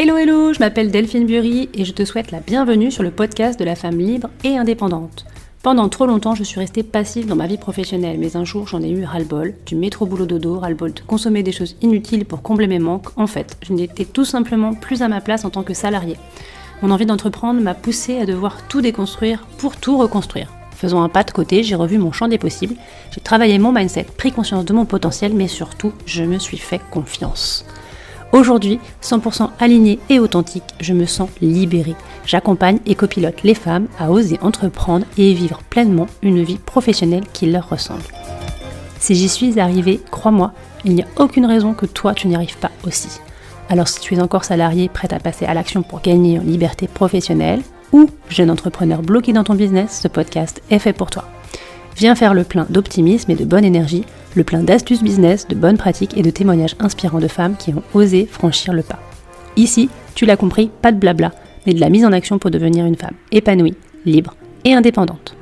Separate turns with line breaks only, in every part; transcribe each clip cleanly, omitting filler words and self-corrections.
Hello hello, je m'appelle Delphine Bury et je te souhaite la bienvenue sur le podcast de la femme libre et indépendante. Pendant trop longtemps, je suis restée passive dans ma vie professionnelle, mais un jour j'en ai eu ras-le-bol, du métro boulot dodo, ras-le-bol de consommer des choses inutiles pour combler mes manques. En fait, je n'étais tout simplement plus à ma place en tant que salariée. Mon envie d'entreprendre m'a poussée à devoir tout déconstruire pour tout reconstruire. Faisant un pas de côté, j'ai revu mon champ des possibles, j'ai travaillé mon mindset, pris conscience de mon potentiel, mais surtout, je me suis fait confiance. Aujourd'hui, 100% alignée et authentique, je me sens libérée. J'accompagne et copilote les femmes à oser entreprendre et vivre pleinement une vie professionnelle qui leur ressemble. Si j'y suis arrivée, crois-moi, il n'y a aucune raison que toi tu n'y arrives pas aussi. Alors si tu es encore salarié prête à passer à l'action pour gagner en liberté professionnelle, ou jeune entrepreneur bloqué dans ton business, ce podcast est fait pour toi. Viens faire le plein d'optimisme et de bonne énergie, le plein d'astuces business, de bonnes pratiques et de témoignages inspirants de femmes qui ont osé franchir le pas. Ici, tu l'as compris, pas de blabla, mais de la mise en action pour devenir une femme épanouie, libre et indépendante.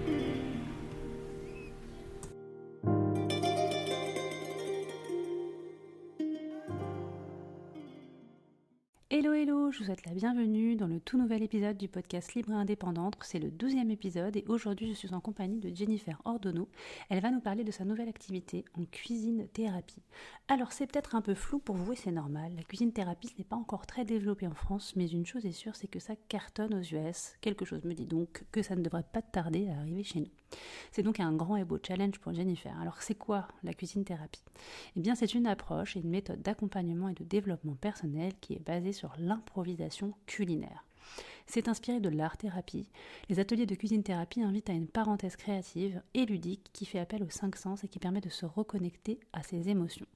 Hello hello, je vous souhaite la bienvenue dans le tout nouvel épisode du podcast Libre et Indépendante. C'est le 12e épisode et aujourd'hui je suis en compagnie de Jennifer Ordonneau. Elle va nous parler de sa nouvelle activité en cuisine thérapie. Alors c'est peut-être un peu flou pour vous et c'est normal. La cuisine thérapie ce n'est pas encore très développé en France, mais une chose est sûre, c'est que ça cartonne aux US. Quelque chose me dit donc que ça ne devrait pas tarder à arriver chez nous. C'est donc un grand et beau challenge pour Jennifer. Alors c'est quoi la cuisine thérapie ? Eh bien c'est une approche et une méthode d'accompagnement et de développement personnel qui est basée sur l'improvisation culinaire. C'est inspiré de l'art-thérapie. Les ateliers de cuisine-thérapie invitent à une parenthèse créative et ludique qui fait appel aux 5 sens et qui permet de se reconnecter à ses émotions.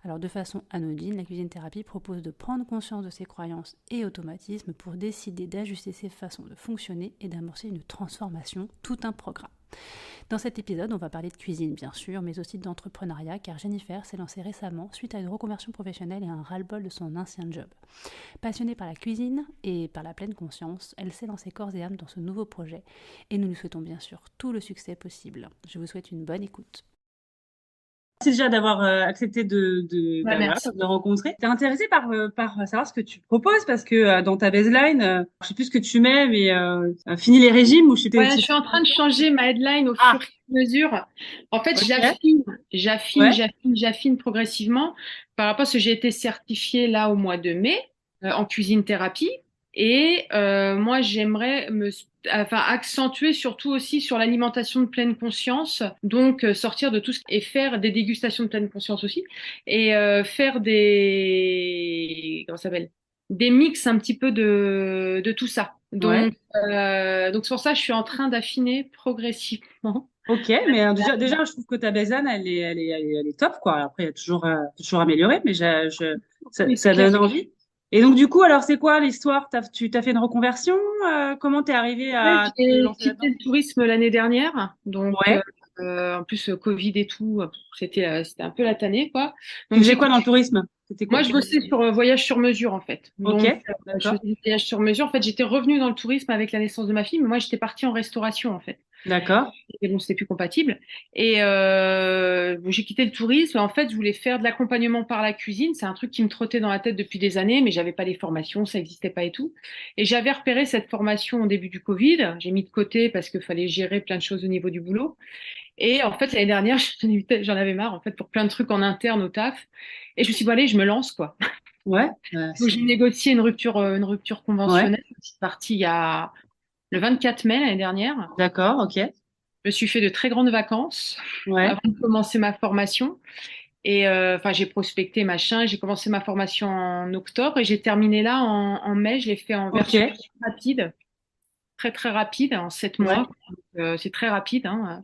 Alors de façon anodine, la cuisine-thérapie propose de prendre conscience de ses croyances et automatismes pour décider d'ajuster ses façons de fonctionner et d'amorcer une transformation, tout un programme. Dans cet épisode, on va parler de cuisine bien sûr, mais aussi d'entrepreneuriat car Jennifer s'est lancée récemment suite à une reconversion professionnelle et un ras-le-bol de son ancien job. Passionnée par la cuisine et par la pleine conscience, elle s'est lancée corps et âme dans ce nouveau projet et nous lui souhaitons bien sûr tout le succès possible. Je vous souhaite une bonne écoute.
Merci déjà d'avoir accepté de rencontrer. T'es intéressée par savoir ce que tu proposes parce que dans ta baseline, je sais plus ce que tu mets, mais fini les régimes ou je sais pas.
Ouais, je suis en train de changer ma headline au fur et à mesure. En fait,
Ouais.
j'affine progressivement par rapport à ce que j'ai été certifiée là au mois de mai en cuisine thérapie. Et moi, j'aimerais accentuer surtout aussi sur l'alimentation de pleine conscience, donc sortir de tout ce et faire des dégustations de pleine conscience aussi et faire comment ça s'appelle? Des mix un petit peu de tout ça.
Ouais.
Donc c'est pour ça que je suis en train d'affiner progressivement.
Ok, mais déjà, je trouve que ta baseline, elle est top, quoi. Après, il y a toujours améliorer, mais
Oui, c'est
ça
clair.
donne envie. Et donc, du coup, alors, c'est quoi l'histoire? Tu t'as fait une reconversion? Comment t'es arrivé
Ouais,
à te
j'ai
lancer
quitté
là-dedans?
le tourisme l'année dernière, donc
Ouais.
en plus Covid et tout, c'était un peu la tannée quoi.
Tu
Donc
faisais
j'ai
quoi dans le tourisme? C'était quoi?
Moi, je bossais sur voyage sur mesure, en fait.
Ok,
Donc, je
d'accord,
faisais des voyages sur mesure. En fait, j'étais revenue dans le tourisme avec la naissance de ma fille, mais moi, j'étais partie en restauration, en fait.
d'accord.
Et bon, c'était plus compatible. Et bon, j'ai quitté le tourisme. En fait, je voulais faire de l'accompagnement par la cuisine. C'est un truc qui me trottait dans la tête depuis des années, mais j'avais pas les formations, ça n'existait pas et tout. Et j'avais repéré cette formation au début du Covid. J'ai mis de côté parce qu'il fallait gérer plein de choses au niveau du boulot. Et en fait, l'année dernière, j'en avais marre, en fait, pour plein de trucs en interne au taf. Et je me suis dit, bon, allez, je me lance, quoi.
Ouais,
Donc, j'ai négocié une rupture
ouais,
conventionnelle. Je suis partie il y a le 24 mai l'année dernière.
d'accord, ok,
Je me suis fait de très grandes vacances
ouais,
avant de commencer ma formation. Et j'ai prospecté, machin. J'ai commencé ma formation en octobre et j'ai terminé là en mai. Je l'ai fait en
ok,
version rapide, très, très rapide, en 7 mois.
ouais,
Donc, c'est très rapide, hein.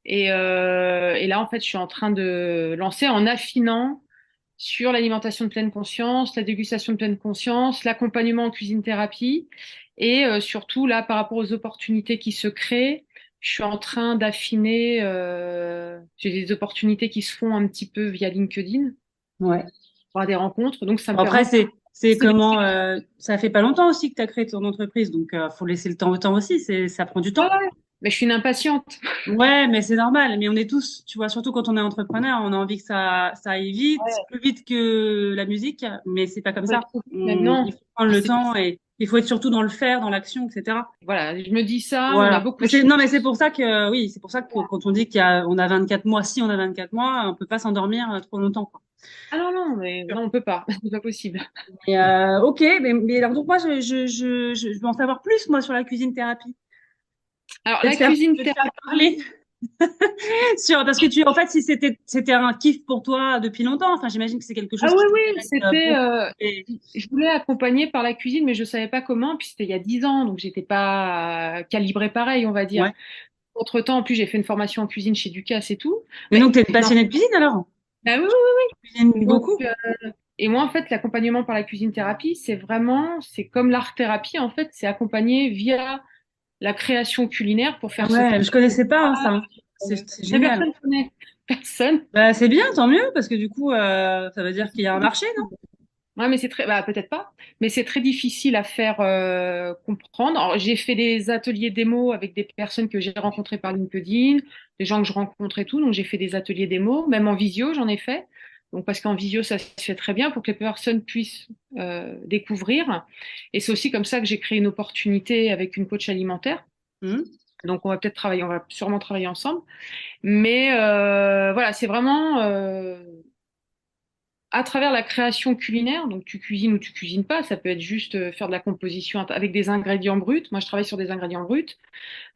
Et là, en fait, je suis en train de lancer en affinant sur l'alimentation de pleine conscience, la dégustation de pleine conscience, l'accompagnement en cuisine thérapie et surtout là par rapport aux opportunités qui se créent, je suis en train d'affiner. J'ai des opportunités qui se font un petit peu via LinkedIn,
ouais.
par des rencontres, donc ça me
Bon, après,
permet.
c'est comment, ça fait pas longtemps aussi que tu as créé ton entreprise, donc faut laisser le temps au temps aussi, ça prend du
Ouais,
temps.
Mais je suis une impatiente.
Ouais, mais c'est normal. Mais on est tous, tu vois, surtout quand on est entrepreneur, on a envie que ça aille vite,
Ouais.
plus vite que la musique, mais c'est pas comme ça.
Maintenant,
Il faut prendre le temps et il faut être surtout dans le faire, dans l'action, etc.
voilà, je me dis ça, on a
Voilà.
beaucoup
Mais
de
c'est,
choses.
non, mais c'est pour ça que, oui, c'est pour ça que quand on dit on a 24 mois, si on a 24 mois, on peut pas s'endormir trop longtemps, quoi.
Ah non, non, mais non, on peut pas, c'est pas possible.
Et, ok, mais alors donc moi, je veux en savoir plus, moi, sur la cuisine thérapie.
Alors,
Je vais
la
te faire,
cuisine
je vais te faire parler. Parce que en fait, si c'était un kiff pour toi depuis longtemps, enfin, j'imagine que c'est quelque
Ah
chose
oui,
qui
oui,
t'intéresse
c'était.
beaucoup. Et-
Je voulais accompagner par la cuisine, mais je savais pas comment. Puis c'était il y a 10 ans, donc j'étais pas calibrée pareil, on va dire.
ouais.
Entre-temps, en plus, j'ai fait une formation en cuisine chez Ducasse et tout.
Mais
Mais
donc, t'es une
non.
passionnée de cuisine alors?
Ah oui,
Tu cuisines
oui. Donc,
beaucoup?
et moi, en fait, l'accompagnement par la cuisine thérapie, c'est comme l'art thérapie, en fait, c'est accompagné via la création culinaire pour
Ah
faire sauter.
ouais, je connaissais pas hein, ça, hein. C'est
Mais
génial.
personne connaît. Personne.
Bah, c'est bien, tant mieux, parce que du coup, ça veut dire qu'il y a un marché, non?
Ouais, mais c'est très, bah, peut-être pas, mais c'est très difficile à faire comprendre. Alors, j'ai fait des ateliers démo avec des personnes que j'ai rencontrées par LinkedIn, des gens que je rencontre et tout, donc j'ai fait des ateliers démo, même en visio, j'en ai fait. Donc parce qu'en visio, ça se fait très bien pour que les personnes puissent découvrir. Et c'est aussi comme ça que j'ai créé une opportunité avec une coach alimentaire.
Hmm.
Donc on va peut-être travailler, on va sûrement travailler ensemble. Mais voilà, c'est vraiment à travers la création culinaire, donc tu cuisines ou tu cuisines pas, ça peut être juste faire de la composition avec des ingrédients bruts. Moi, je travaille sur des ingrédients bruts,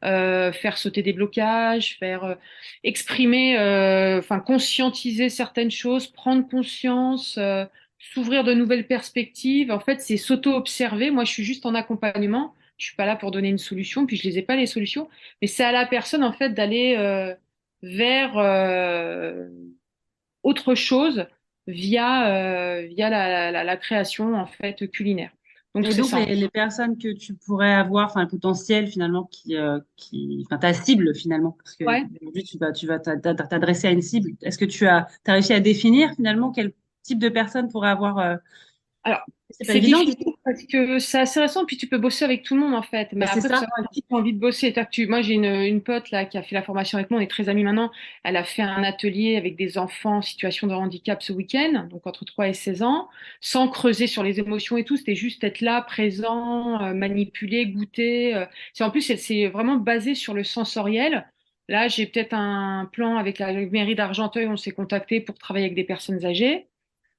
faire sauter des blocages, faire exprimer, enfin conscientiser certaines choses, prendre conscience, s'ouvrir de nouvelles perspectives. En fait, c'est s'auto-observer. Moi, je suis juste en accompagnement. Je suis pas là pour donner une solution, puis je les ai pas les solutions, mais c'est à la personne en fait d'aller vers autre chose via la création en fait culinaire. Donc
Et
c'est
donc,
ça.
les personnes que tu pourrais avoir, enfin, le potentiel finalement, enfin, ta cible finalement, parce que
Ouais.
aujourd'hui, tu vas t'adresser à une cible. Est-ce que t'as réussi à définir finalement quel type de personne pourrait avoir,
Alors,
c'est pas
c'est
évident,
difficile parce que c'est assez récent, puis tu peux bosser avec tout le monde en fait. Mais
bah, c'est
après, il faut
ça.
savoir avec qui tu as envie de bosser. Moi, j'ai une pote là qui a fait la formation avec moi, on est très amis maintenant. Elle a fait un atelier avec des enfants en situation de handicap ce week-end, donc entre 3 et 16 ans, sans creuser sur les émotions et tout. C'était juste être là, présent, manipuler, goûter. En plus, c'est vraiment basé sur le sensoriel. Là, j'ai peut-être un plan avec la mairie d'Argenteuil, on s'est contacté pour travailler avec des personnes âgées.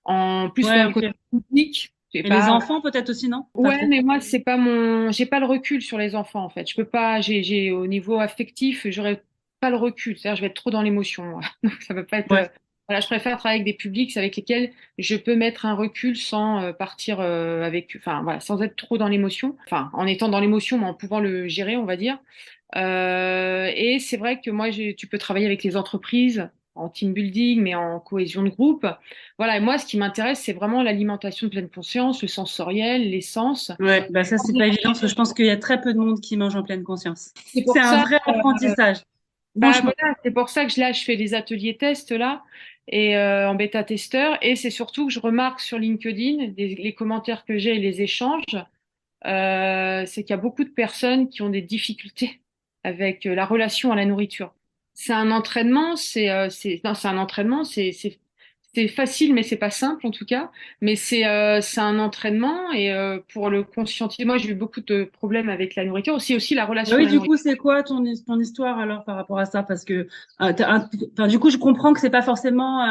En plus, moi,
Ouais,
le côté
ok.
public, j'ai
Et les
pas.
enfants peut-être aussi, non? Pas
Ouais,
trop.
mais moi, j'ai pas le recul sur les enfants, en fait. Je peux pas, au niveau affectif, j'aurais pas le recul. C'est-à-dire, je vais être trop dans l'émotion, moi. Donc, ça peut pas être,
Ouais.
voilà, je préfère travailler avec des publics avec lesquels je peux mettre un recul sans partir enfin, voilà, sans être trop dans l'émotion. Enfin, en étant dans l'émotion, mais en pouvant le gérer, on va dire. Et c'est vrai que moi, tu peux travailler avec les entreprises en team building, mais en cohésion de groupe. Voilà, et moi, ce qui m'intéresse, c'est vraiment l'alimentation de pleine conscience, le sensoriel, les sens.
Ouais, bah ça c'est pas évident parce que je pense qu'il y a très peu de monde qui mange en pleine conscience.
C'est
C'est
pour
un
ça,
vrai apprentissage,
bah
franchement.
voilà, c'est pour ça que là, je fais des ateliers tests là, et en bêta-testeur, et c'est surtout que je remarque sur LinkedIn, les commentaires que j'ai et les échanges, c'est qu'il y a beaucoup de personnes qui ont des difficultés avec la relation à la nourriture. C'est un entraînement, non, c'est un entraînement, c'est facile, mais c'est pas simple en tout cas. Mais c'est un entraînement et pour le conscientiser, moi j'ai eu beaucoup de problèmes avec la nourriture, aussi la
Bah
relation à
oui,
la
du
nourriture.
coup, c'est quoi ton histoire alors par rapport à ça? Parce que enfin, du coup, je comprends que c'est pas forcément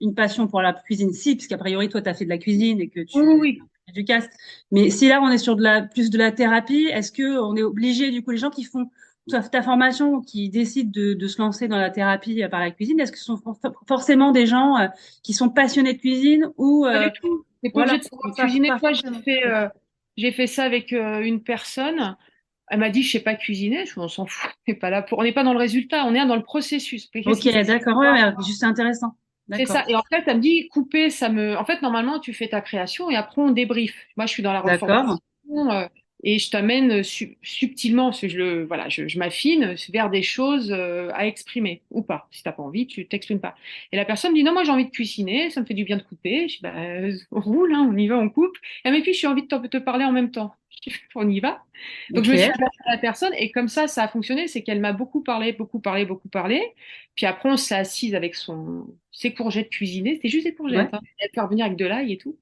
une passion pour la cuisine, si, parce qu'a priori, toi, tu as fait de la cuisine et que
Oui, oui,
tu
oui.
fais du caste. Mais si là, on est sur plus de la thérapie, est-ce que on est obligé, du coup, les gens qui font ta formation, qui décident de se lancer dans la thérapie par la cuisine, est-ce que ce sont forcément des gens qui sont passionnés de cuisine ou
Pas du tout. T'es pas obligé
voilà,
de savoir cuisiner.
pas
Toi,
forcément.
j'ai fait ça avec une personne. Elle m'a dit, je sais pas cuisiner. On s'en fout. On n'est pas dans le résultat. On est dans le processus. Mais qu'est-ce
Ok,
qui se
d'accord, ouais, ouais, juste intéressant.
C'est
D'accord.
ça. Et en fait, elle me dit, couper, en fait, normalement, tu fais ta création et après, on débrief. Moi, je suis dans la reformulation
D'accord.
et je t'amène subtilement, parce que voilà, je m'affine vers des choses à exprimer ou pas. Si t'as pas envie, tu t'exprimes pas. Et la personne me dit, non, moi, j'ai envie de cuisiner, ça me fait du bien de couper. Je dis, bah, on roule, hein, on y va, on coupe. Et elle me dit, puis, j'ai envie de te parler en même temps. on y va. Donc, je me suis adaptée à la personne et comme ça a fonctionné. C'est qu'elle m'a beaucoup parlé, beaucoup parlé, beaucoup parlé. Puis après, on s'est assise avec ses courgettes cuisinées. C'était juste des courgettes. Hein. Elle peut revenir avec de l'ail et tout.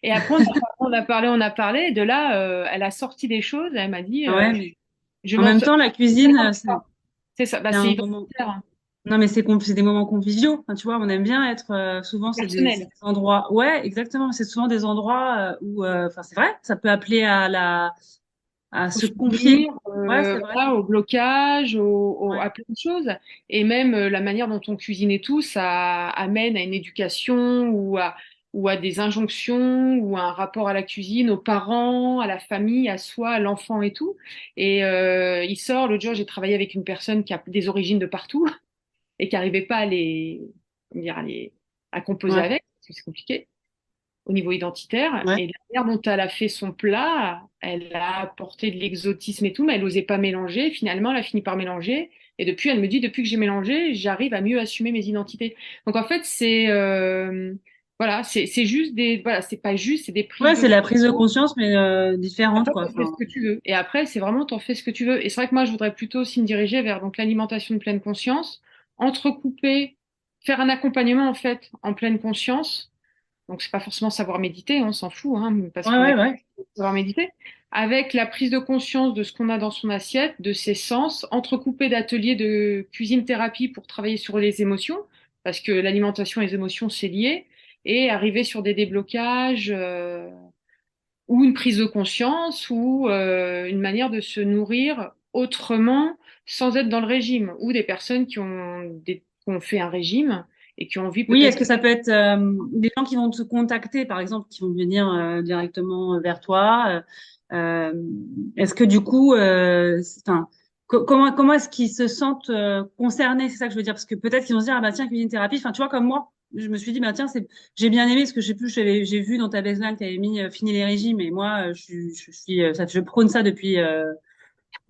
Et après, on a parlé. Et de là, elle a sorti des choses. Elle m'a dit,
en même temps, la cuisine,
c'est ça. Bah, c'est identitaire.
Non, mais c'est des moments conviviaux. Enfin, tu vois, on aime bien être. Souvent, c'est des endroits. Ouais, exactement. C'est souvent des endroits où, enfin, c'est vrai, ça peut appeler à se confier.
Ouais, c'est vrai. Au blocage, à plein de choses. Et même la manière dont on cuisine et tout, ça amène à une éducation ou à des injonctions ou à un rapport à la cuisine, aux parents, à la famille, à soi, à l'enfant et tout. Et il sort, l'autre jour, j'ai travaillé avec une personne qui a des origines de partout et qui n'arrivait pas à composer avec, parce que c'est compliqué au niveau identitaire. Et la manière dont elle a fait son plat, elle a apporté de l'exotisme et tout, mais elle n'osait pas mélanger. Finalement, elle a fini par mélanger. Et depuis, elle me dit, depuis que j'ai mélangé, j'arrive à mieux assumer mes identités. Donc en fait, voilà, c'est juste voilà, c'est pas juste, c'est des prises.
Ouais, c'est la prise de conscience, mais différente, quoi.
Fais ce que tu veux. Et après, c'est vraiment, t'en fais ce que tu veux. Et c'est vrai que moi, je voudrais plutôt aussi me diriger vers donc l'alimentation de pleine conscience, entrecouper, faire un accompagnement en fait en pleine conscience. Donc, c'est pas forcément savoir méditer, on s'en fout, hein, parce qu'on savoir méditer. Avec la prise de conscience de ce qu'on a dans son assiette, de ses sens, entrecoupé d'ateliers de cuisine-thérapie pour travailler sur les émotions, parce que l'alimentation et les émotions, c'est lié, et arriver sur des déblocages, ou une prise de conscience, ou une manière de se nourrir autrement, sans être dans le régime, ou des personnes qui ont fait un régime, et qui ont envie peut-être...
Oui, est-ce que ça peut être des gens qui vont te contacter, par exemple, qui vont venir directement vers toi est-ce que du coup, comment est-ce qu'ils se sentent concernés? C'est ça que je veux dire, parce que peut-être qu'ils vont se dire, ah bah tiens, cuisine thérapie. Enfin, tu vois, comme moi, je me suis dit, bah tiens, j'ai bien aimé, parce que je sais plus, j'ai vu dans ta baseline que tu avais mis fini les régimes, et moi, je prône ça depuis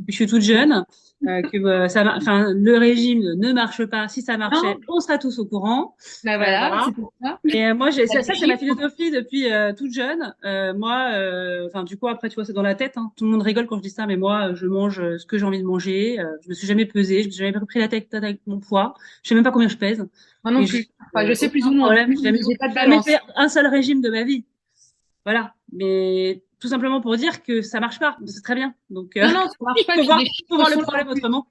je suis toute jeune, le régime ne marche pas. Si ça marchait, on sera tous au courant.
Bah voilà, c'est pour ça.
Et moi, ça c'est ma philosophie depuis toute jeune. Enfin, du coup, après, tu vois, c'est dans la tête. Hein. Tout le monde rigole quand je dis ça, mais moi, je mange ce que j'ai envie de manger. Je me suis jamais pesée, je me suis jamais pris la tête avec mon poids. Je sais même pas combien je pèse.
Moi non plus. Enfin, je sais plus ou moins.
Problème, j'ai pas de balance. Fait un seul régime de ma vie. Voilà. Mais tout simplement pour dire que ça marche pas. C'est très bien. Donc,
non, ça marche pas.
faut voir le problème autrement.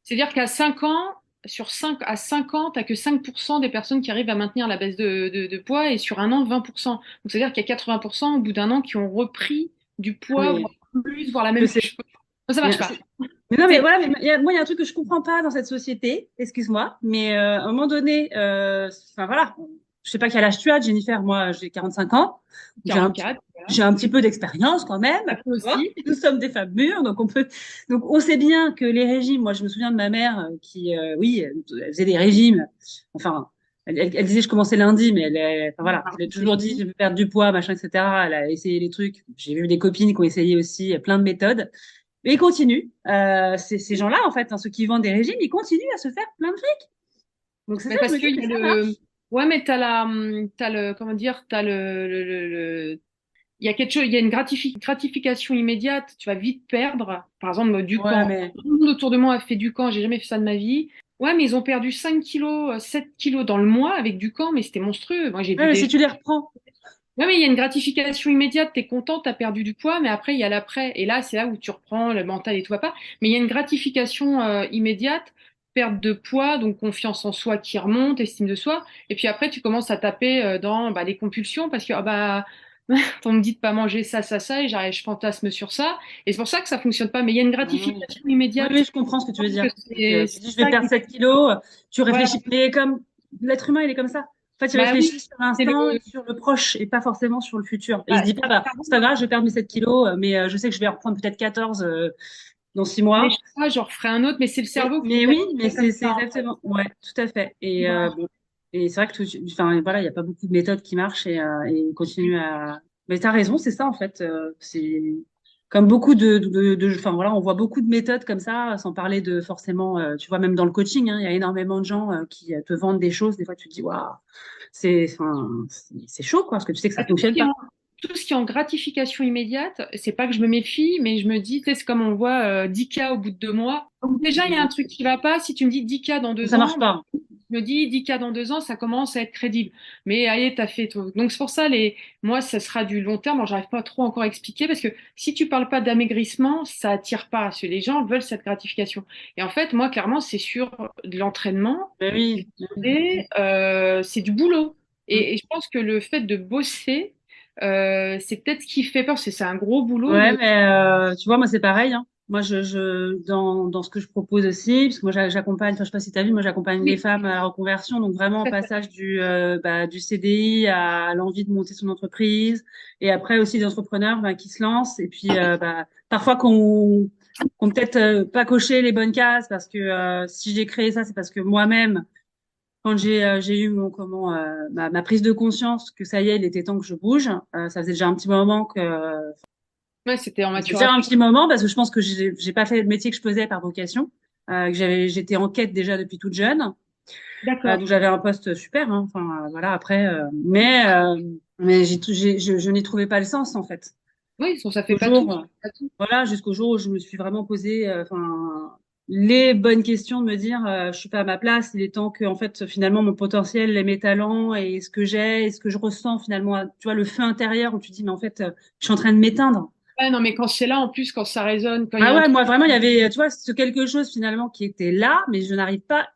C'est-à-dire qu'à 5 ans, sur 5 à 5 ans, tu n'as que 5% des personnes qui arrivent à maintenir la baisse de poids et sur un an, 20%. Donc, c'est-à-dire qu'il y a 80% au bout d'un an qui ont repris du poids, voire plus, voire la même chose. Ça marche pas.
Mais non, mais voilà, moi, il y a un truc que je comprends pas dans cette société, excuse-moi, mais à un moment donné, enfin voilà, je sais pas quel âge tu as, Jennifer, moi j'ai 45 ans.
44.
J'ai un petit peu d'expérience quand même.
Aussi.
Nous sommes des femmes mûres, donc on sait bien que les régimes, moi je me souviens de ma mère qui, oui, elle faisait des régimes, enfin, elle disait je commençais lundi, mais voilà, elle a toujours dit je veux perdre du poids, machin, etc. Elle a essayé les trucs. J'ai vu des copines qui ont essayé aussi plein de méthodes. Mais ils continuent. Ces gens-là, en fait, ceux qui vendent des régimes, ils continuent à se faire plein de trucs. Donc c'est ça
parce qu'il y a ouais, mais comment dire, il y a quelque chose, il y a une gratification immédiate. Tu vas vite perdre. Par exemple, du camp. Tout le monde autour de moi a fait du camp. J'ai jamais fait ça de ma vie. Ouais, mais ils ont perdu 5 kilos, 7 kilos dans le mois avec du camp, mais c'était monstrueux. Moi,
mais si tu les reprends.
Ouais, mais il y a une gratification immédiate. T'es content, t'as perdu du poids, mais après, il y a l'après. Et là, c'est là où tu reprends le mental et tout va pas. Mais il y a une gratification immédiate, perte de poids, donc confiance en soi qui remonte, estime de soi. Et puis après, tu commences à taper dans les compulsions parce que on me dit de pas manger ça, ça, ça, et je fantasme sur ça. Et c'est pour ça que ça fonctionne pas. Mais il y a une gratification immédiate.
Oui, je comprends ce que tu veux dire. Tu dis, je vais perdre 7 kilos, tu réfléchis. Mais comme l'être humain, il est comme ça. En fait, il réfléchit sur l'instant, sur le proche et pas forcément sur le futur. Et il se dit pas, c'est pas grave, je vais perdre mes 7 kilos, mais je sais que je vais reprendre peut-être 14 dans 6 mois.
Mais j'en referai un autre, mais c'est le cerveau.
Mais oui, mais c'est exactement. Ouais, tout à fait. Et et c'est vrai que enfin voilà, il y a pas beaucoup de méthodes qui marchent et on continue à. Mais t'as raison, c'est ça en fait. C'est comme beaucoup enfin voilà, on voit beaucoup de méthodes comme ça, sans parler de forcément. Tu vois, même dans le coaching, hein, il y a énormément de gens qui te vendent des choses. Des fois, tu te dis waouh, c'est chaud quoi, parce que tu sais que ça fonctionne pas.
tout ce qui est en gratification immédiate, c'est pas que je me méfie, mais je me dis, tu sais, c'est comme on voit 10K au bout de 2 mois. Donc déjà, il y a un truc qui va pas. Si tu me dis 10K dans deux
Ça marche
ans,
pas.
je me dis 10K dans 2 ans, ça commence à être crédible. Mais allez, t'as fait tout. Donc c'est pour ça, moi, ça sera du long terme. Alors, j'arrive pas trop encore à expliquer parce que si tu parles pas d'amaigrissement, ça attire pas. Parce que les gens veulent cette gratification. Et en fait, moi, clairement, c'est sur de l'entraînement
Ben oui.
et c'est du boulot.
Mm.
Et je pense que le fait de bosser, c'est peut-être ce qui fait peur, c'est un gros boulot
Ouais,
de.
mais tu vois, moi c'est pareil. Hein. Moi, dans ce que je propose aussi, parce que moi j'accompagne, enfin je sais pas si tu as vu, moi j'accompagne les
Oui,
femmes à la reconversion, donc vraiment au passage du CDI à l'envie de monter son entreprise, et après aussi des entrepreneurs qui se lancent, et puis parfois qu'on peut-être pas coché les bonnes cases, parce que si j'ai créé ça, c'est parce que moi-même, quand j'ai eu ma prise de conscience que ça y est, il était temps que je bouge, ça faisait déjà un petit moment que
ouais, c'était en
c'est déjà un
maturation.
petit moment parce que je pense que j'ai pas fait le métier que je faisais par vocation, que j'étais en quête déjà depuis toute jeune,
D'accord.
donc j'avais un poste super, hein, enfin voilà après, mais je n'y trouvais pas le sens en fait.
Oui, ça fait
Au
pas tout.
jour,
Ça fait pas tout.
voilà, jusqu'au jour où je me suis vraiment posé, les bonnes questions de me dire, je suis pas à ma place, il est temps que en fait finalement mon potentiel, mes talents et ce que j'ai, et ce que je ressens finalement, tu vois le feu intérieur où tu dis mais en fait je suis en train de m'éteindre.
Ouais, non, mais quand c'est là, en plus, quand ça résonne, quand il y
Ah
a un
ouais,
truc.
moi vraiment, il y avait, tu vois, ce quelque chose finalement qui était là, mais j'arrivais pas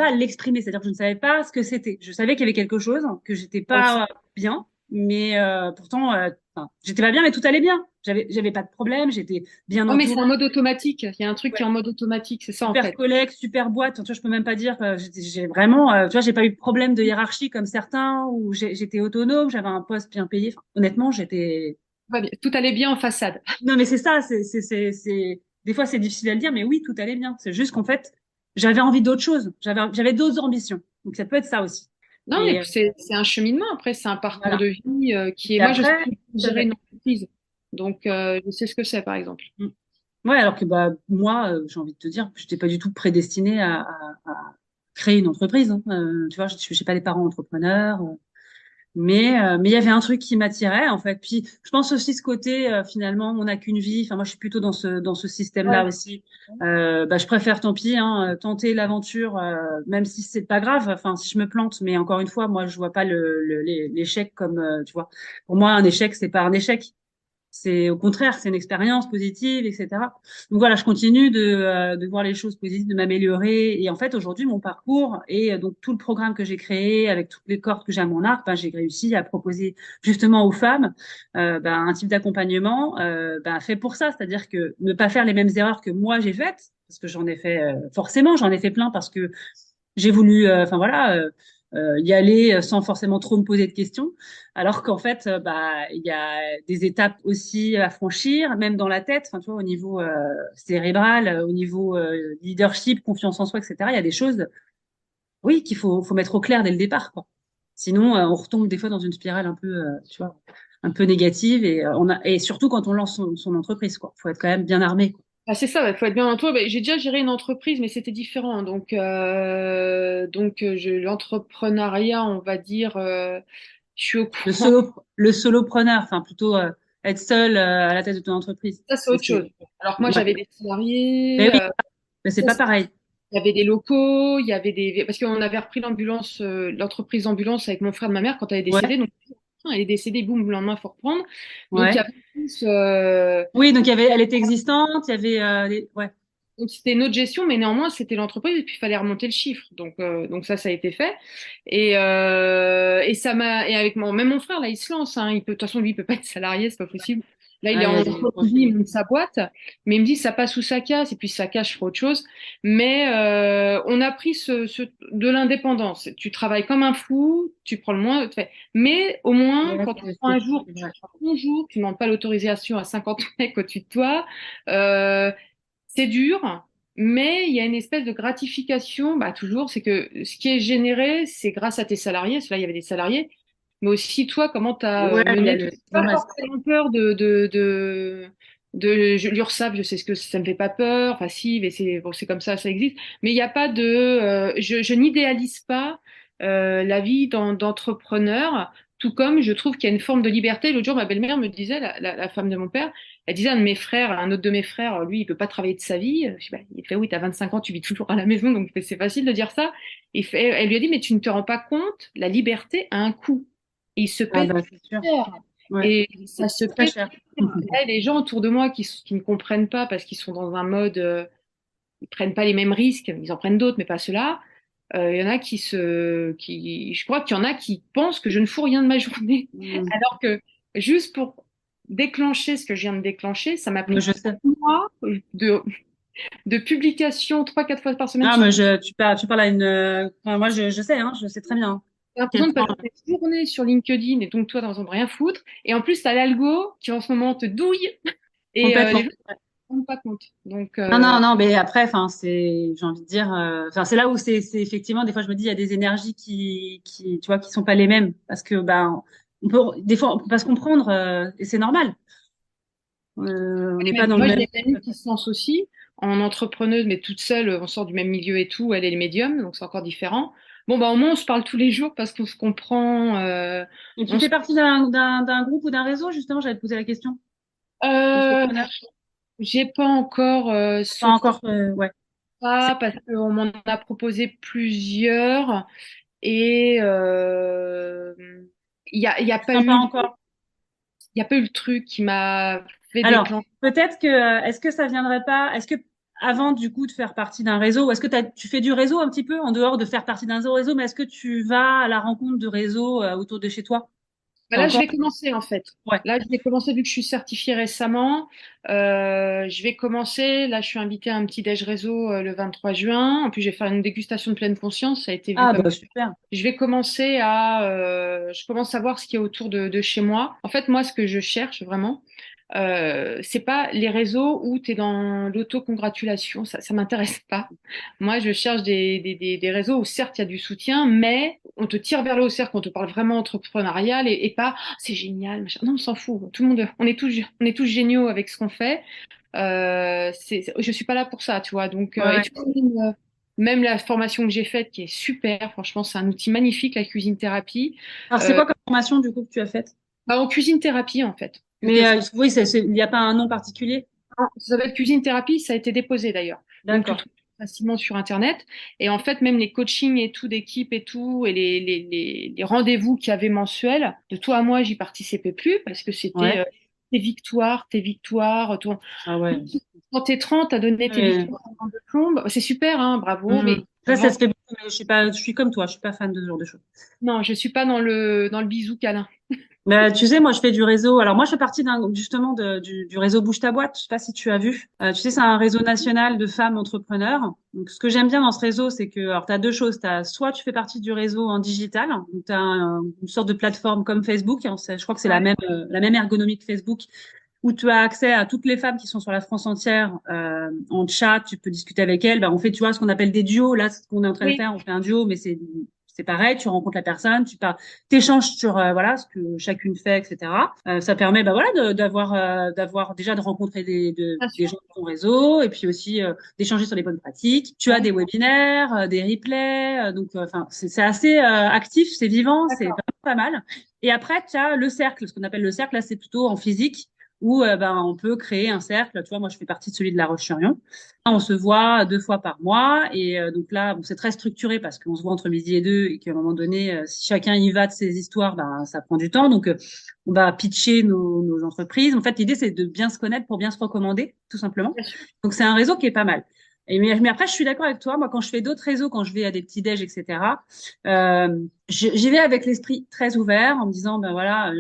à l'exprimer. C'est-à-dire que je ne savais pas ce que c'était. Je savais qu'il y avait quelque chose, que j'étais
Ouais, ça-
pas bien, mais pourtant, j'étais pas bien, mais tout allait bien. J'avais pas de problème, j'étais bien
ouais, mais c'est
entourée.
un mode automatique. Il y a un truc qui est
Ouais.
en mode automatique, c'est ça, en
Super
fait.
collègue, super boîte. Tu vois, je peux même pas dire, j'ai vraiment, tu vois, j'ai pas eu de problème de hiérarchie comme certains, où j'étais autonome, j'avais un poste bien payé. Enfin, honnêtement, j'étais.
Tout va bien. Tout allait bien en façade.
Non, mais c'est ça, des fois c'est difficile à le dire, mais oui, tout allait bien. C'est juste qu'en fait, j'avais envie d'autre chose. J'avais d'autres ambitions. Donc ça peut être ça aussi.
Non, mais
Et
c'est un cheminement. Après, c'est un parcours
voilà.
de vie qui est.
Et
Moi, je sais
après, tout à
gérer une
fait.
entreprise. Donc, je sais ce que c'est, par exemple.
Mm. Ouais, alors que bah moi, j'ai envie de te dire, je n'étais pas du tout prédestinée à créer une entreprise. Hein. Tu vois, je suis pas des parents entrepreneurs. Mais il y avait un truc qui m'attirait en fait. Puis je pense aussi ce côté finalement on n'a qu'une vie. Enfin moi je suis plutôt dans ce système-là
Ouais.
aussi. Je préfère tant pis tenter l'aventure même si c'est pas grave. Enfin si je me plante, mais encore une fois moi je vois pas l'échec comme tu vois. Pour moi un échec c'est pas un échec. C'est au contraire, c'est une expérience positive, etc. Donc voilà, je continue de voir les choses positives, de m'améliorer. Et en fait, aujourd'hui, mon parcours et donc tout le programme que j'ai créé avec toutes les cordes que j'ai à mon arc, j'ai réussi à proposer justement aux femmes un type d'accompagnement fait pour ça, c'est-à-dire que ne pas faire les mêmes erreurs que moi j'ai faites, parce que j'en ai fait forcément, j'en ai fait plein parce que j'ai voulu, y aller sans forcément trop me poser de questions, alors qu'en fait, il y a des étapes aussi à franchir, même dans la tête, enfin, tu vois, au niveau cérébral, au niveau leadership, confiance en soi, etc. Il y a des choses, oui, faut mettre au clair dès le départ, quoi. Sinon, on retombe des fois dans une spirale un peu, tu vois, un peu négative et surtout quand on lance son entreprise, quoi. Faut être quand même bien armé, quoi.
Ah, c'est ça, il faut être bien entouré. J'ai déjà géré une entreprise, mais c'était différent. L'entrepreneuriat, on va dire, je suis au courant.
Le solopreneur, enfin plutôt être seul à la tête de ton entreprise.
Ça, c'est autre chose. Alors que moi,
Ouais.
j'avais des salariés,
Mais oui, mais c'est
ça,
pas pareil.
il y avait des locaux, il y avait des. Parce qu'on avait repris l'entreprise d'ambulance avec mon frère de ma mère quand elle est
Ouais,
décédée. Donc, elle est décédée, boum, le lendemain, il faut reprendre. Donc, il y
ouais.
avait plus.
Oui, donc elle était existante, il y avait ouais.
Donc c'était une autre gestion, mais néanmoins c'était l'entreprise et puis il fallait remonter le chiffre. Donc ça a été fait. Et ça m'a et avec même mon frère là il se lance. Hein, de toute façon lui il peut pas être salarié, c'est pas possible. Là il
Ah,
est
il y a
en
des
Colombie, il
profils.
monte sa boîte, mais il me dit ça passe ou ça casse et puis ça casse je ferai autre chose. Mais on a pris de l'indépendance. Tu travailles comme un fou, tu prends le moins. Mais au moins
Ouais,
quand tu prends un jour,
c'est
tu
vrai.
prends un jour, tu ne demandes pas l'autorisation à 50 mecs au-dessus de toi. Euh, c'est dur, mais il y a une espèce de gratification, bah, toujours, c'est que ce qui est généré, c'est grâce à tes salariés, parce que là, il y avait des salariés, mais aussi toi, comment tu as
Ouais, il y a
mené. Tu n'as
le
pas
reste.
forcément peur l'URSSAF, je sais ce que ça me fait pas peur, enfin si, mais c'est bon, c'est comme ça existe, mais il n'y a pas je n'idéalise pas la vie d'entrepreneur. Tout comme je trouve qu'il y a une forme de liberté. L'autre jour, ma belle-mère me disait, la femme de mon père, elle disait à un de mes frères, un autre de mes frères, lui, il peut pas travailler de sa vie. Je sais pas, il fait, oui, t'as 25 ans, tu vis toujours à la maison, donc c'est facile de dire ça. Elle lui a dit, mais tu ne te rends pas compte, la liberté a un coût. Et il se
Ah
paie
bah, c'est sûr.
cher.
Ouais.
Et ça se
Très
paie
cher.
cher. Là, les gens autour de moi qui ne comprennent pas parce qu'ils sont dans un mode, ils prennent pas les mêmes risques, ils en prennent d'autres, mais pas ceux-là. Il y en a je crois qu'il y en a qui pensent que je ne fous rien de ma journée,
Mm.
alors que juste pour déclencher ce que je viens de déclencher, ça m'a
Mais
pris
je sais.
3 mois de publication 3-4 fois par semaine
Ah,
sur.
mais tu parles à une. Enfin, moi, je sais, hein, je sais très bien.
J'ai
Quel
l'impression de
point.
passer des journées sur LinkedIn et donc toi, dans un rien foutre. Et en plus, t'as l'algo qui en ce moment te douille et les
Complètement.
gens ne se rendent pas compte. Donc,
Non, non, non, mais après, enfin, j'ai envie de dire, enfin, c'est là où c'est effectivement, des fois, je me dis, il y a des énergies tu vois, qui sont pas les mêmes, parce que, ben, des fois, on peut pas se comprendre, et c'est normal. On n'est pas dans le
moi, j'ai
même.
une amie qui se lance aussi en entrepreneuse, mais toute seule, on sort du même milieu et tout. Elle est le médium, donc c'est encore différent. Bon, bah, au moins, on se parle tous les jours parce qu'on se comprend.
Et tu
On se-
fais partie d'un groupe ou d'un réseau, justement, j'allais te poser la question.
Euh,
Entrepreneur.
j'ai pas encore
Pas
sauté
encore, ouais. C'est
ça parce qu'on m'en a proposé plusieurs et il y a pas
sympa
eu,
encore.
il y a pas eu le truc qui m'a fait
Alors,
déclencher.
peut-être que, est-ce que ça viendrait pas, est-ce que avant du coup de faire partie d'un réseau, ou est-ce que tu fais du réseau un petit peu en dehors de faire partie d'un réseau, mais est-ce que tu vas à la rencontre de réseaux autour de chez toi?
Bah
T'as
là, je
encore?
vais commencer en fait.
Ouais.
Là, je vais commencer vu que je suis certifiée récemment. Je vais commencer. Là, je suis invitée à un petit déj réseau le 23 juin. En plus, je vais faire une dégustation de pleine conscience. Ça a été vu
Ah
comme.
bah super.
Je vais commencer je commence à voir ce qu'il y a autour de chez moi. En fait, moi, ce que je cherche vraiment, c'est pas les réseaux où tu es dans l'autocongratulation. Ça m'intéresse pas. Moi, je cherche des réseaux où certes, il y a du soutien, mais on te tire vers le haut, c'est-à-dire qu'on te parle vraiment entrepreneurial et pas «Ah, c'est génial, machin. Non, on s'en fout. Tout le monde, on est tous géniaux avec ce qu'on fait. Je suis pas là pour ça, tu vois. Donc,
Ouais,
et
ouais.
tu vois, même la formation que j'ai faite, qui est super, franchement, c'est un outil magnifique, la cuisine thérapie.
Alors c'est
Euh,
quoi comme formation du coup que tu as faite?
Bah, en cuisine thérapie, en fait.
Mais oui, il n'y a pas un nom particulier.
Ça s'appelle cuisine thérapie, ça a été déposé d'ailleurs. Donc, tu le
D'accord.
trouves facilement sur Internet. Et en fait, même les coachings et tout d'équipe et tout, et les rendez-vous qu'il y avait mensuels, de toi à moi, j'y participais plus parce que c'était
Ouais.
tes victoires.
Ah ouais.
Quand t'es 30, t'as donné tes
Ouais.
victoires en de plomb. C'est super, hein, bravo,
Hmm.
mais
Ça se fait bien, mais je suis comme toi, je suis pas fan de ce genre de choses.
non, je suis pas dans le bisou câlin.
Bah, tu sais, moi, je fais du réseau. Alors, moi, je fais partie justement du réseau Bouge ta boîte. Je sais pas si tu as vu. Tu sais, c'est un réseau national de femmes entrepreneurs. Donc, ce que j'aime bien dans ce réseau, c'est que, alors, tu as deux choses. T'as, soit tu fais partie du réseau en digital, donc tu as une sorte de plateforme comme Facebook. Hein, je crois que c'est
Ouais.
la même ergonomie que Facebook, où tu as accès à toutes les femmes qui sont sur la France entière en chat. Tu peux discuter avec elles. Bah, on fait, tu vois, ce qu'on appelle des duos. Là, ce qu'on est en train de
Oui,
faire, on fait un duo, mais c'est pareil. Tu rencontres la personne, t'échanges sur voilà ce que chacune fait, etc. Ça permet, bah voilà, d'avoir déjà de rencontrer
bien
des
sûr.
gens de ton réseau et puis aussi d'échanger sur les bonnes pratiques. Tu as
Ouais,
des webinaires, des replays, donc enfin c'est assez actif, c'est vivant, c'est
d'accord.
vraiment pas mal. Et après, tu as le cercle, ce qu'on appelle le cercle, là c'est plutôt en physique où ben, on peut créer un cercle. Tu vois, moi, je fais partie de celui de La Roche-sur-Yon. On se voit 2 fois par mois. Et donc là, bon, c'est très structuré parce qu'on se voit entre midi et deux et qu'à un moment donné, si chacun y va de ses histoires, ben, ça prend du temps. Donc, on va pitcher nos entreprises. En fait, l'idée, c'est de bien se connaître pour bien se recommander, tout simplement.
Bien sûr.
Donc, c'est un réseau qui est pas mal. Mais après, je suis d'accord avec toi. Moi, quand je fais d'autres réseaux, quand je vais à des petits déj, etc., j'y vais avec l'esprit très ouvert en me disant, ben voilà,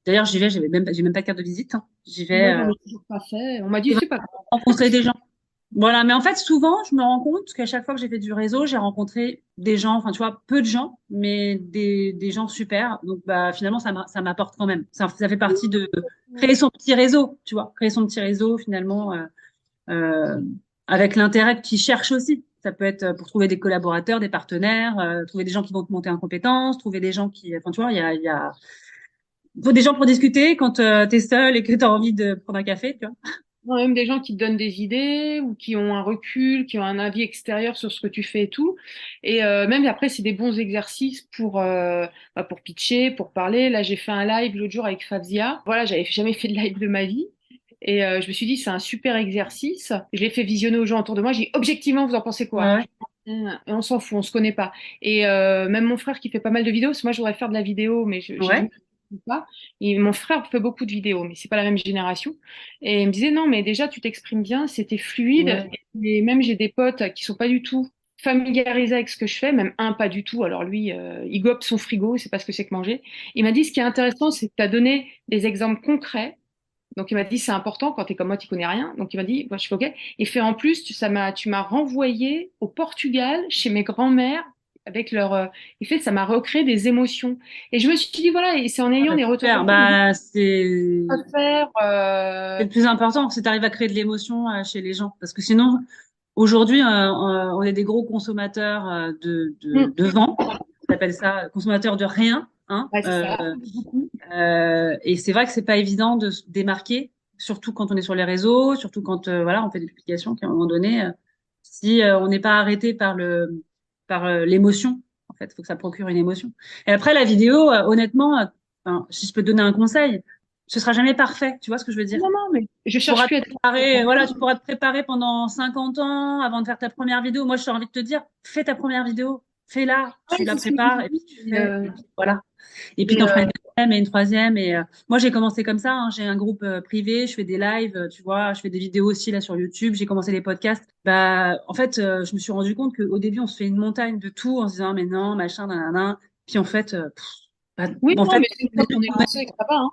d'ailleurs, j'y vais, j'ai même pas de carte de visite. Hein. J'y vais
Moi, j'en ai toujours pas fait. On m'a dit,
c'est
c'est pas grave.
rencontrer des gens. Voilà, mais en fait, souvent, je me rends compte qu'à chaque fois que j'ai fait du réseau, j'ai rencontré des gens, enfin, tu vois, peu de gens, mais des gens super. Donc, bah, finalement, ça m'apporte quand même. Ça fait partie de créer son petit réseau, tu vois, créer son petit réseau, finalement, euh, avec l'intérêt qu'ils cherchent aussi. Ça peut être pour trouver des collaborateurs, des partenaires, trouver des gens qui vont te monter en compétences, trouver des gens qui, enfin, tu vois, faut des gens pour discuter quand tu es seul et que tu as envie de prendre un café, tu vois.
même des gens qui te donnent des idées ou qui ont un recul, qui ont un avis extérieur sur ce que tu fais et tout. Et même après, c'est des bons exercices pour pitcher, pour parler. Là, j'ai fait un live l'autre jour avec Fabzia. Voilà, j'avais jamais fait de live de ma vie. Et je me suis dit, c'est un super exercice. Je l'ai fait visionner aux gens autour de moi. J'ai dit, objectivement, vous en pensez quoi?
Ouais.
Et on s'en fout, on se connaît pas. Et même mon frère qui fait pas mal de vidéos, parce que moi, je voudrais faire de la vidéo, mais j'ai
Ouais.
dit pas. Et mon frère fait beaucoup de vidéos, mais c'est pas la même génération. Et il me disait, non, mais déjà, tu t'exprimes bien, c'était fluide.
Ouais.
Et même, j'ai des potes qui sont pas du tout familiarisés avec ce que je fais, même un pas du tout. Alors lui, il gobe son frigo, il sait pas ce que c'est que manger. Il m'a dit, ce qui est intéressant, c'est que tu as donné des exemples concrets. Donc il m'a dit, c'est important quand tu es comme moi, tu connais rien. Donc il m'a dit, moi, je suis OK. Et fait en plus, tu m'as renvoyé au Portugal, chez mes grands-mères, avec leur. Il fait, ça m'a recréé des émotions. Et je me suis dit, voilà, et c'est en
Ah
ayant
bah,
des retours
super.
comme ça, que je
Bah,
peux faire.
c'est le plus important, c'est d'arriver à créer de l'émotion chez les gens. Parce que sinon, aujourd'hui, on est des gros consommateurs de vent. On appelle ça consommateurs de rien. Hein.
Ouais, c'est ça.
Et c'est vrai que c'est pas évident de se démarquer, surtout quand on est sur les réseaux, surtout quand voilà, on fait des publications qu'à un moment donné, si on n'est pas arrêté par l'émotion, en fait, il faut que ça procure une émotion. Et après la vidéo, honnêtement, enfin, si je peux te donner un conseil, ce sera jamais parfait. Tu vois ce que je veux dire?
Non, non, mais je
Tu
cherche
pourras te
plus à être.
préparer, voilà, tu pourras te préparer pendant 50 ans avant de faire ta première vidéo. Moi, j'ai envie de te dire, fais ta première vidéo, fais-la,
Ouais,
tu la
c'est ce que je
prépares et puis
dis.
tu fais, et puis voilà. Et puis
Et,
t'en feras une deuxième et une troisième. Et moi, j'ai commencé comme ça. Hein. J'ai un groupe privé, je fais des lives, tu vois, je fais des vidéos aussi là sur YouTube. J'ai commencé les podcasts. Bah, en fait, je me suis rendu compte qu'au début, on se fait une montagne de tout en se disant, mais non, machin, nanana. Puis en fait, bah,
oui,
en
non,
fait,
mais c'est une fois qu'on est lancé que ça va, hein.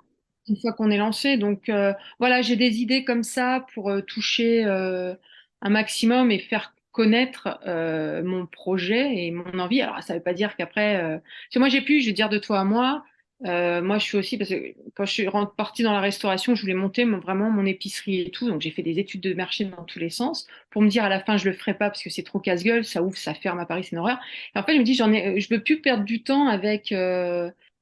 Une fois qu'on est lancé. Donc, voilà, j'ai des idées comme ça pour toucher un maximum et faire connaître mon projet et mon envie. Alors, ça veut pas dire qu'après. Parce que moi, je vais dire de toi à moi. Moi, je suis aussi, parce que quand je suis partie dans la restauration, je voulais monter vraiment mon épicerie et tout. Donc, j'ai fait des études de marché dans tous les sens pour me dire à la fin, je le ferai pas parce que c'est trop casse-gueule, ça ouvre, ça ferme à Paris, c'est une horreur. Et en fait, je me dis, je veux plus perdre du temps avec.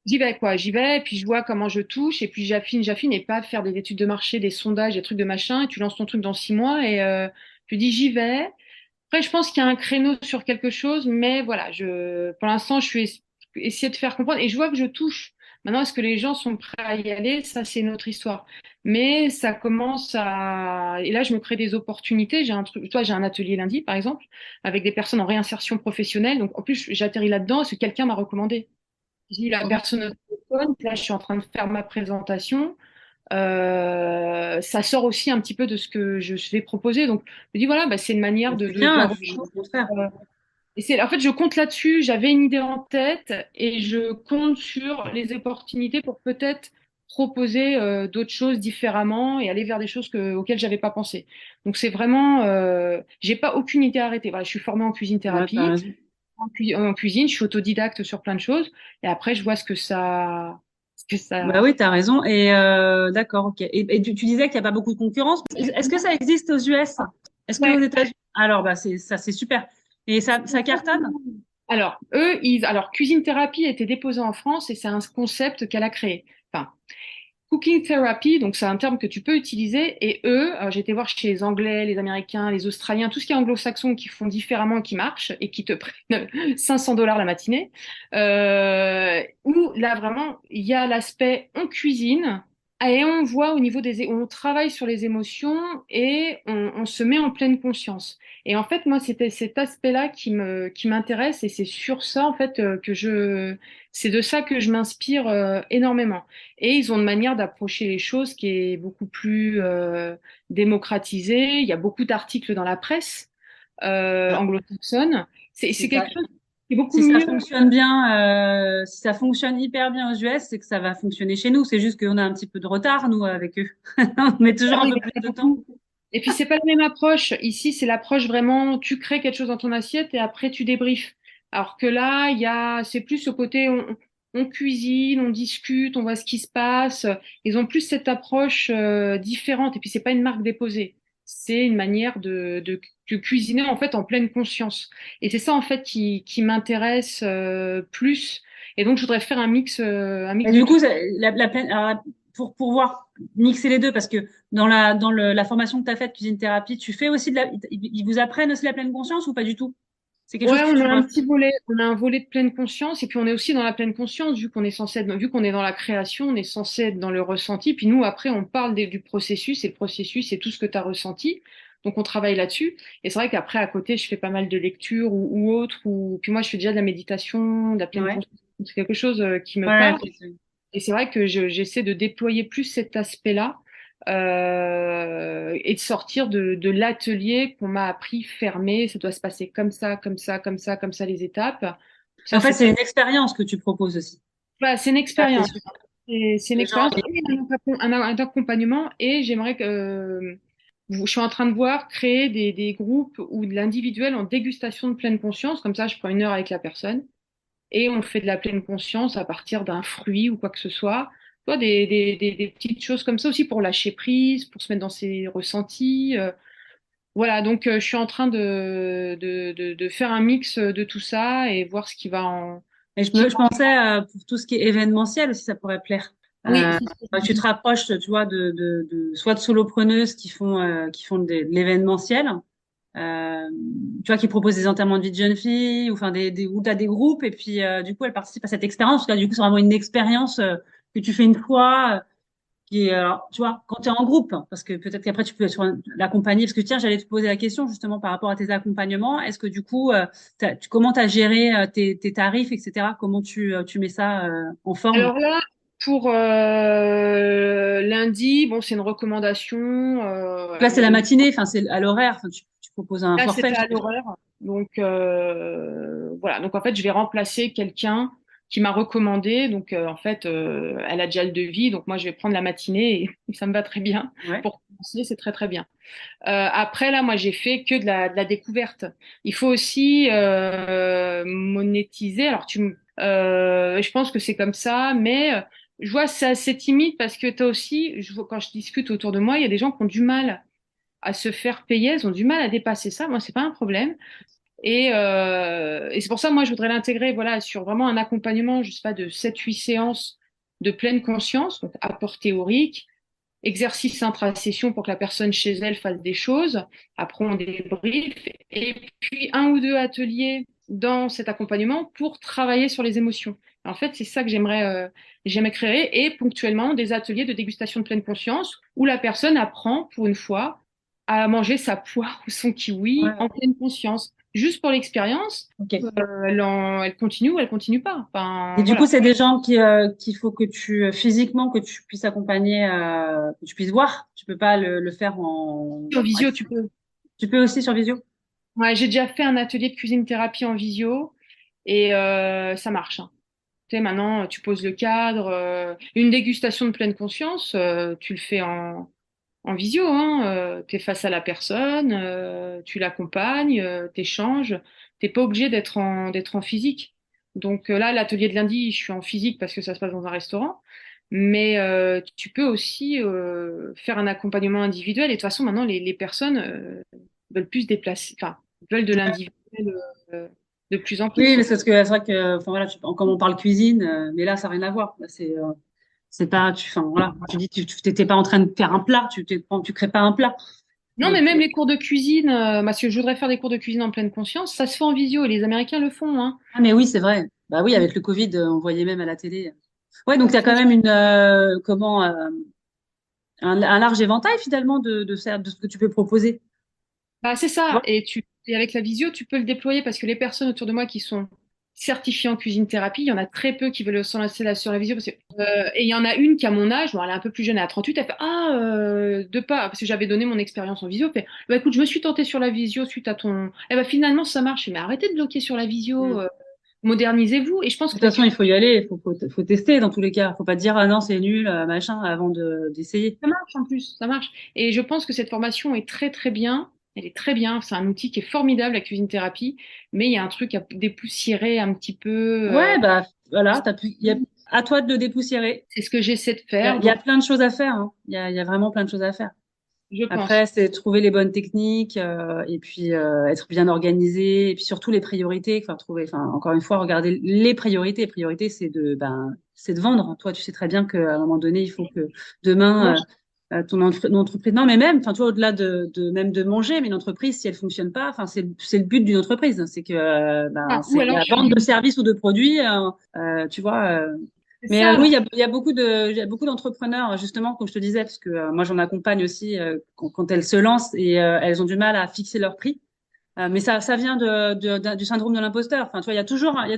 J'y vais, quoi. J'y vais, puis je vois comment je touche, et puis j'affine, et pas faire des études de marché, des sondages, des trucs de machin, et tu lances ton truc dans 6 mois, et tu dis j'y vais. Après, je pense qu'il y a un créneau sur quelque chose, mais voilà, pour l'instant, essayer de faire comprendre, et je vois que je touche. Maintenant, est-ce que les gens sont prêts à y aller? Ça, c'est une autre histoire. Mais ça commence à, et là, je me crée des opportunités. J'ai un truc, toi, j'ai un atelier lundi, par exemple, avec des personnes en réinsertion professionnelle. Donc, en plus, j'atterris là-dedans, parce que quelqu'un m'a recommandé. J'ai eu la personne au téléphone, là je suis en train de faire ma présentation. Ça sort aussi un petit peu de ce que je vais proposer. Donc je me dis voilà, bah, c'est une manière
c'est
de
bien,
voir
et
autre
puis,
chose.
au contraire.
Et c'est, en fait, je compte là-dessus. J'avais une idée en tête et je compte sur les opportunités pour peut-être proposer d'autres choses différemment et aller vers des choses auxquelles j'avais pas pensé. Donc c'est vraiment, j'ai pas aucune idée arrêtée. Voilà, je suis formée en cuisine
Ouais, t'as
thérapie
raison.
en cuisine, je suis autodidacte sur plein de choses. Et après, je vois ce que
Bah
ça.
oui, t'as raison. Et d'accord, ok. Et tu disais qu'il n'y a pas beaucoup de concurrence. Est-ce que ça existe aux US? Est-ce que aux
Ouais.
États-Unis? Alors, bah c'est ça, c'est super. Et ça cartonne?
Alors, alors, cuisine thérapie a été déposée en France et c'est un concept qu'elle a créé. Enfin, cooking therapy, donc c'est un terme que tu peux utiliser. Et eux, j'ai été voir chez les Anglais, les Américains, les Australiens, tout ce qui est anglo-saxon qui font différemment, qui marchent et qui te prennent 500 $ la matinée. Où là vraiment, il y a l'aspect on cuisine et on voit au niveau on travaille sur les émotions et on se met en pleine conscience. Et en fait, moi, c'était cet aspect-là qui m'intéresse et c'est sur ça en fait c'est de ça que je m'inspire énormément. Et ils ont une manière d'approcher les choses qui est beaucoup plus démocratisée. Il y a beaucoup d'articles dans la presse anglo-saxonne.
C'est
C'est
ça.
quelque chose qui est beaucoup
Si ça
mieux.
fonctionne bien, si ça fonctionne hyper bien aux US, c'est que ça va fonctionner chez nous. C'est juste qu'on a un petit peu de retard, nous, avec eux. On met toujours un
Oui,
peu
mais
plus
il y a
de temps.
beaucoup. Et puis, c'est pas la même approche. Ici, c'est l'approche vraiment, tu crées quelque chose dans ton assiette et après, tu débriefes. Alors que là, c'est plus au côté, on cuisine, on discute, on voit ce qui se passe. Ils ont plus cette approche différente. Et puis, c'est pas une marque déposée. C'est une manière de cuisiner, en fait, en pleine conscience. Et c'est ça, en fait, qui m'intéresse plus. Et donc, je voudrais faire un mix
Et
de
du
tout.
coup, alors, pour pouvoir mixer les deux, parce que dans la formation que tu as faite, cuisine thérapie, tu fais aussi ils vous apprennent aussi la pleine conscience ou pas du tout? C'est quelque
Ouais,
chose que
on
tu
a un
vois.
petit volet, on a un volet de pleine conscience, et puis on est aussi dans la pleine conscience, vu qu'on est dans la création, on est censé être dans le ressenti, puis nous, après, on parle du processus, et le processus, c'est tout ce que tu as ressenti, donc on travaille là-dessus, et c'est vrai qu'après, à côté, je fais pas mal de lectures ou autres, puis moi, je fais déjà de la méditation, de la pleine
Ouais.
conscience, c'est quelque chose qui me
Ouais,
parle, et c'est vrai que j'essaie de déployer plus cet aspect-là, et de sortir de l'atelier qu'on m'a appris fermé. Ça doit se passer comme ça, comme ça, comme ça, comme ça, les étapes.
en
Ça,
fait,
c'est
c'est
pas...
une expérience que tu proposes aussi.
Voilà, c'est une
Ça, c'est
expérience.
sûr.
C'est une
Les gens,
expérience et un accompagnement. Et j'aimerais que... je suis en train de voir créer des groupes ou de l'individuel en dégustation de pleine conscience. Comme ça, je prends 1 heure avec la personne et on fait de la pleine conscience à partir d'un fruit ou quoi que ce soit. Tu vois, des petites choses comme ça aussi pour lâcher prise, pour se mettre dans ses ressentis. Voilà, donc je suis en train de faire un mix de tout ça et voir ce qui va en...
et
Ce qui
je
va...
pensais pour tout ce qui est événementiel aussi, ça pourrait plaire.
Oui,
Euh,
c'est ce que je
tu te
dis.
rapproches, tu vois, soit de solopreneuses qui font de l'événementiel, euh, tu vois, qui proposent des enterrements de vie de jeunes filles, ou enfin où tu as des groupes, et puis du coup, elles participent à cette expérience. Parce que là, du coup, c'est vraiment une expérience que tu fais une fois, qui est, alors, tu vois, quand tu es en groupe, parce que peut-être qu'après, tu peux l'accompagner. Parce que tiens, j'allais te poser la question justement par rapport à tes accompagnements. Est-ce que du coup, comment tu as géré tes tarifs, etc. Comment tu mets ça en forme?
Alors là, pour lundi, bon, c'est une recommandation.
Là, c'est la matinée, enfin, c'est à l'horaire. Enfin, tu proposes un
Là,
forfait,
c'était à
j'imagine.
l'horaire. Donc, voilà. Donc, en fait, je vais remplacer quelqu'un qui m'a recommandé. Donc, en fait, elle a déjà le devis. Donc, moi, je vais prendre la matinée et ça me va très bien.
Ouais.
Pour commencer, c'est très, très bien. Après, là, moi, j'ai fait que de la découverte. Il faut aussi monétiser. Alors, je pense que c'est comme ça, mais je vois c'est assez timide parce que tu as aussi, quand je discute autour de moi, il y a des gens qui ont du mal à se faire payer, elles ont du mal à dépasser ça. Moi, c'est pas un problème. Et c'est pour ça, moi, je voudrais l'intégrer, voilà, sur vraiment un accompagnement, je sais pas, de 7 8 séances de pleine conscience, donc apport théorique, exercice intra-session pour que la personne chez elle fasse des choses. Après, on débrief. Et puis, 1 ou 2 ateliers dans cet accompagnement pour travailler sur les émotions. En fait, c'est ça que j'aimerais créer. Et ponctuellement, des ateliers de dégustation de pleine conscience où la personne apprend, pour une fois, à manger sa poire ou son kiwi
Ouais.
en pleine conscience. Juste pour l'expérience,
Ok.
elle continue ou elle continue pas. Enfin,
Et du coup,
voilà.
c'est des gens qu'il faut que physiquement, que tu puisses accompagner, que tu puisses voir. Tu peux pas le faire
En visio, tu peux.
tu peux aussi sur visio.
Ouais, j'ai déjà fait un atelier de cuisine thérapie en visio et ça marche, hein. Tu sais, maintenant, tu poses le cadre. Une dégustation de pleine conscience, tu le fais en visio, hein. Tu es face à la personne, tu l'accompagnes, tu échanges. Tu pas obligé d'être en physique. Donc là, l'atelier de lundi, je suis en physique parce que ça se passe dans un restaurant. Mais tu peux aussi faire un accompagnement individuel. Et de toute façon, maintenant, les personnes veulent plus se déplacer, enfin, veulent de l'individuel de plus en
Oui,
plus.
mais c'est parce que c'est vrai que, enfin voilà, comme on parle cuisine, mais là, ça n'a rien à voir. Là, c'est pas, enfin voilà, tu dis, tu t'étais pas en train de faire un plat, tu crées pas un plat.
Non, mais
Donc,
même les cours de cuisine, parce que je voudrais faire des cours de cuisine en pleine conscience, ça se fait en visio et les Américains le font, hein.
ah, mais oui, c'est vrai. Bah oui, avec le Covid, on voyait même à la télé. Ouais, donc tu as quand
C'est-
même un large éventail finalement de ce que tu peux proposer.
Bah, c'est
Tu
ça.
vois.
Et avec la visio, tu peux le déployer parce que les personnes autour de moi qui sont certifiées en cuisine thérapie, il y en a très peu qui veulent s'en lancer là sur la visio. Et il y en a une qui a mon âge, bon, elle est un peu plus jeune, elle a 38, elle fait ah, de pas, parce que j'avais donné mon expérience en visio, elle fait bah, écoute, je me suis tentée sur la visio suite à ton. Eh ben finalement, ça marche. Mais arrêtez de bloquer sur la visio,
Mm.
modernisez-vous. Et je pense
De toute
que la
façon, il
cuisine,
faut y aller, faut tester dans tous les cas. Faut pas dire ah non, c'est nul, machin, avant d'essayer.
ça marche en plus, ça marche. Et je pense que cette formation est très très bien. Elle est très bien. C'est un outil qui est formidable, la cuisine thérapie. Mais il y a un truc à dépoussiérer un petit peu.
Ouais, bah voilà, à toi de le dépoussiérer.
C'est ce que j'essaie de
Il y a,
faire.
il y
Donc,
a plein de choses à faire, hein. Il y a vraiment plein de choses à faire.
je pense.
Après, c'est trouver les bonnes techniques et puis être bien organisé et puis surtout les priorités. Enfin, encore une fois, regarder les priorités. Les priorités, c'est de vendre. Toi, tu sais très bien qu'à un moment donné, il faut que
Moi,
demain, ton entreprise. Non, mais même, enfin, tu vois, au-delà même de manger, mais une entreprise, si elle fonctionne pas, enfin, c'est le but d'une entreprise, c'est que
ou
c'est
alors
la
je
vente
dis,
de services ou de produits. Tu vois.
c'est
Mais
ça.
oui, il y a il y a beaucoup d'entrepreneurs, justement, comme je te disais, parce que moi, j'en accompagne aussi quand elles se lancent et elles ont du mal à fixer leur prix. Mais ça vient du syndrome de l'imposteur. Enfin, tu vois, il y a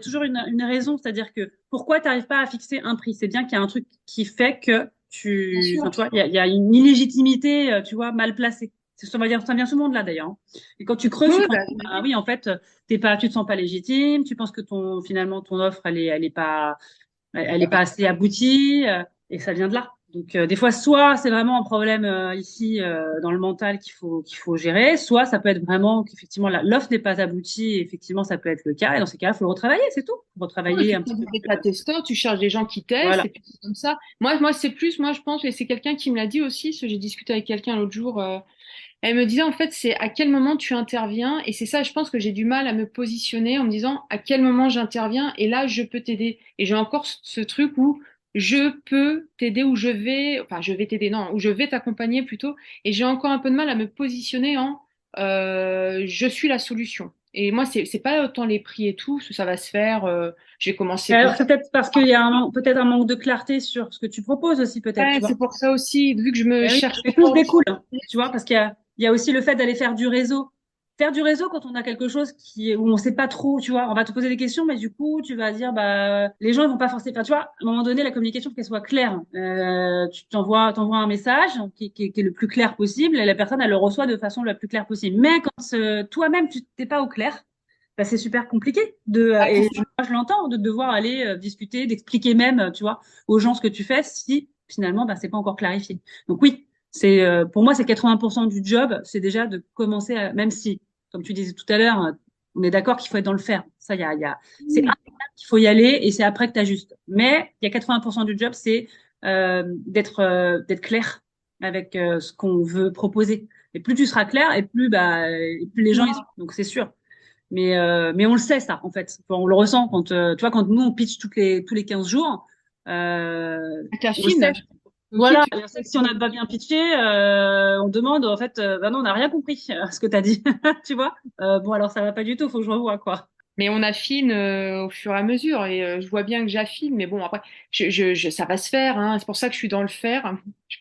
toujours une raison, c'est-à-dire que pourquoi tu n'arrives pas à fixer un prix? C'est bien qu'il y a un truc qui fait que
Bien
enfin,
sûr.
tu vois, il y a une illégitimité, tu vois, mal placée. Ça vient souvent de là, d'ailleurs. Et quand tu creuses,
Oui,
tu
oui,
te rends compte, ah oui, en fait, tu te sens pas légitime, tu penses que finalement, ton offre, elle est pas assez aboutie et ça vient de là. Donc des fois, soit c'est vraiment un problème ici dans le mental qu'il faut gérer, soit ça peut être vraiment qu'effectivement l'offre n'est pas aboutie. Et effectivement, ça peut être le cas. Et dans ces cas-là, il faut le retravailler, c'est tout. Faut
oui,
retravailler
tu
un
prends
petit
des
peu.
bêta-testeurs, tu cherches des gens qui testent,
Voilà.
et puis c'est comme ça. C'est plus, moi, je pense, et c'est quelqu'un qui me l'a dit aussi, parce que j'ai discuté avec quelqu'un l'autre jour, elle me disait, en fait, c'est à quel moment tu interviens, et c'est ça, je pense que j'ai du mal à me positionner en me disant à quel moment j'interviens, et là, je peux t'aider. Et j'ai encore ce truc où je peux t'aider, ou enfin, je vais t'aider, non, ou je vais t'accompagner plutôt, et j'ai encore un peu de mal à me positionner en je suis la solution. Et moi, c'est pas autant les prix et tout, ça va se faire, j'ai commencé
Alors
petit.
c'est peut-être parce qu'il y a peut-être un manque de clarté sur ce que tu proposes aussi, peut-être,
Ouais,
tu
c'est
vois.
pour ça aussi, vu que je me
Eh oui,
cherche
parce que tout se
pas.
découle, hein, tu vois, parce il y a aussi le fait d'aller faire du réseau. Faire du réseau quand on a quelque chose où on sait pas trop, tu vois, on va te poser des questions, mais du coup, tu vas dire, bah, les gens, ils vont pas forcément, enfin, tu vois, à un moment donné, la communication, faut qu'elle soit claire. Tu t'envoies un message qui est le plus clair possible et la personne, elle le reçoit de façon la plus claire possible. Mais quand toi-même, tu t'es pas au clair, bah, c'est super compliqué
Ah, c'est
et
ça.
moi, je l'entends, de devoir aller discuter, d'expliquer même, tu vois, aux gens ce que tu fais si finalement, bah, c'est pas encore clarifié. Donc oui, pour moi, c'est 80% du job, c'est déjà de commencer même si, comme tu disais tout à l'heure, on est d'accord qu'il faut être dans le faire. Ça, c'est
Oui.
qu'il faut y aller et c'est après que tu ajustes. Mais il y a 80% du job, c'est d'être clair avec ce qu'on veut proposer. Et plus tu seras clair, et plus les gens y sont. Donc c'est sûr. Mais on le sait ça en fait. On le ressent quand tu vois quand nous on pitch tous les 15 jours, on le sait.
T'affines aussi,
Voilà, et on sait que si on n'a pas bien pitché, on demande en fait, bah non, on n'a rien compris à ce que tu as dit, tu vois. Bon, alors ça va pas du tout, faut que je revoie quoi.
mais on affine au fur et à mesure et je vois bien que j'affine, mais bon, après, ça va se faire, hein. C'est pour ça que je suis dans le faire.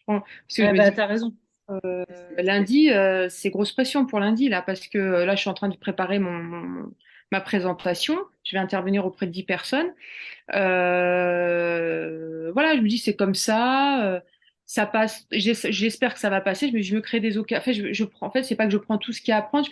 Parce que je
Ouais,
me
bah
dis,
t'as raison.
lundi, c'est grosse pression pour lundi, là, parce que là, je suis en train de préparer ma présentation. Je vais intervenir auprès de 10 personnes. Voilà, je me dis c'est comme ça, ça passe. J'espère que ça va passer. Je me crée des occasions. En fait, en fait, c'est pas que je prends tout ce qu'il y a à prendre.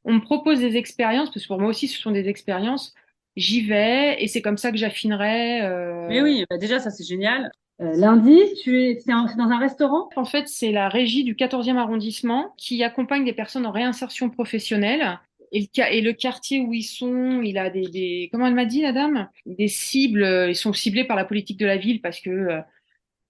On me propose des expériences parce que pour moi aussi, ce sont des expériences. J'y vais et c'est comme ça que j'affinerai.
Mais oui, bah déjà ça c'est génial. Lundi, c'est dans un restaurant?
En fait, c'est la régie du 14e arrondissement qui accompagne des personnes en réinsertion professionnelle. Et le quartier où ils sont, il a comment elle m'a dit, la dame? Des cibles, ils sont ciblés par la politique de la ville parce que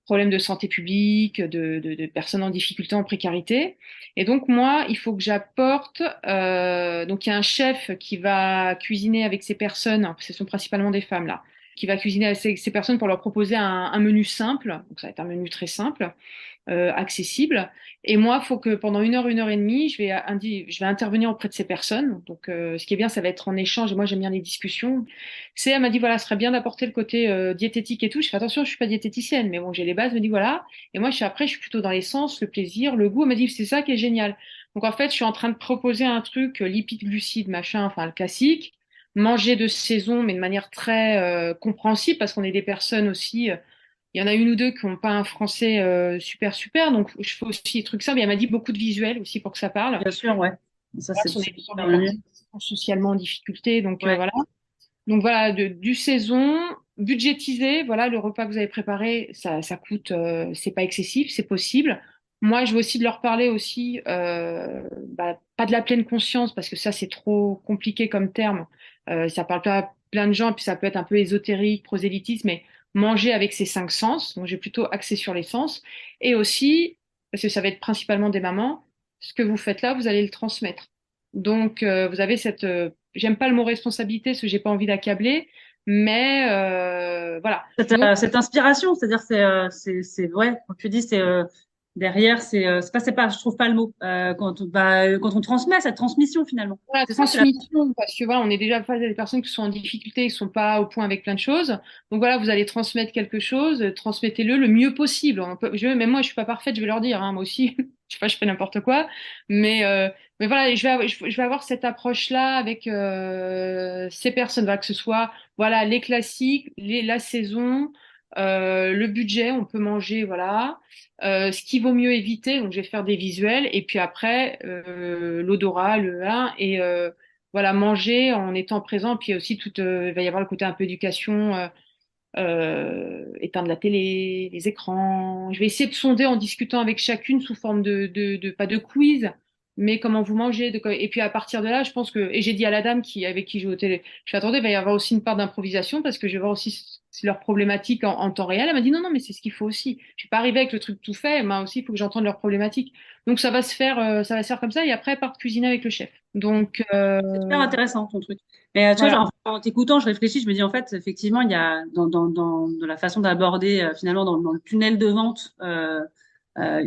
problèmes de santé publique, de personnes en difficulté, en précarité. Et donc moi, il faut que j'apporte. Donc il y a un chef qui va cuisiner avec ces personnes. Ce sont principalement des femmes là, qui va cuisiner avec ces personnes pour leur proposer un menu simple. Donc ça va être un menu très simple accessible. Et moi, il faut que pendant une heure et demie, je vais intervenir auprès de ces personnes. Donc, ce qui est bien, ça va être en échange. Et moi, j'aime bien les discussions. Elle m'a dit, voilà, ce serait bien d'apporter le côté diététique et tout. Je fais attention, je suis pas diététicienne, mais bon, j'ai les bases. Elle me dit, voilà. Et moi, après, je suis plutôt dans l'essence, le plaisir, le goût. Elle m'a dit, c'est ça qui est génial. Donc, en fait, je suis en train de proposer un truc lipides, glucides, machin, enfin, le classique. Manger de saison, mais de manière très compréhensible, parce qu'on est des personnes aussi. Il y en a une ou deux qui n'ont pas un français super super, donc je fais aussi des trucs simples. Et elle m'a dit beaucoup de visuels aussi pour que ça parle.
Bien sûr, ouais. Ça
Voilà,
c'est
ce sont
super
des
mieux.
personnes qui sont socialement en difficulté, donc
Ouais.
voilà. Donc voilà, du saison, budgétisé, voilà, le repas que vous avez préparé, ça coûte, c'est pas excessif, c'est possible. Moi, je veux aussi de leur parler aussi, pas de la pleine conscience, parce que ça, c'est trop compliqué comme terme. Ça parle pas à plein de gens, et puis ça peut être un peu ésotérique, prosélytisme, mais manger avec ses cinq sens, donc j'ai plutôt axé sur les sens. Et aussi, parce que ça va être principalement des mamans, ce que vous faites là, vous allez le transmettre. Donc, vous avez cette, j'aime pas le mot responsabilité, parce que j'ai pas envie d'accabler, mais voilà. Donc,
Cette inspiration, c'est-à-dire c'est ouais, quand tu dis derrière c'est pas je trouve pas le mot quand on transmet cette transmission finalement.
la
C'est ça, c'est la
transmission, parce que voilà, on est déjà face à des personnes qui sont en difficulté, qui sont pas au point avec plein de choses. Donc voilà, vous allez transmettre quelque chose, transmettez-le le mieux possible. Même moi, je suis pas parfaite, je vais leur dire, hein, moi aussi, je sais pas, je fais n'importe quoi, mais voilà, je vais avoir cette approche-là avec ces personnes, voilà, que ce soit voilà les classiques, la saison, le budget, on peut manger, voilà. Ce qu'il vaut mieux éviter, donc je vais faire des visuels et puis après l'odorat, le 1 et voilà manger en étant présent. Puis aussi tout, il va y avoir le côté un peu éducation, éteindre la télé, les écrans. Je vais essayer de sonder en discutant avec chacune sous forme pas de quiz, mais comment vous mangez. Et puis à partir de là, je pense que et j'ai dit à la dame avec qui je vais au télé, je fais attendez, il va y avoir aussi une part d'improvisation parce que je vais voir aussi leurs problématiques en temps réel. Elle m'a dit non, non, mais c'est ce qu'il faut aussi. Je suis pas arrivée avec le truc tout fait, moi aussi, il faut que j'entende leurs problématiques. Donc ça va se faire comme ça et après, part cuisiner avec le chef. Donc
c'est super intéressant ton truc. Mais tu vois,
voilà.
genre, en t'écoutant, je réfléchis, je me dis en fait effectivement il y a dans la façon d'aborder finalement dans le tunnel de vente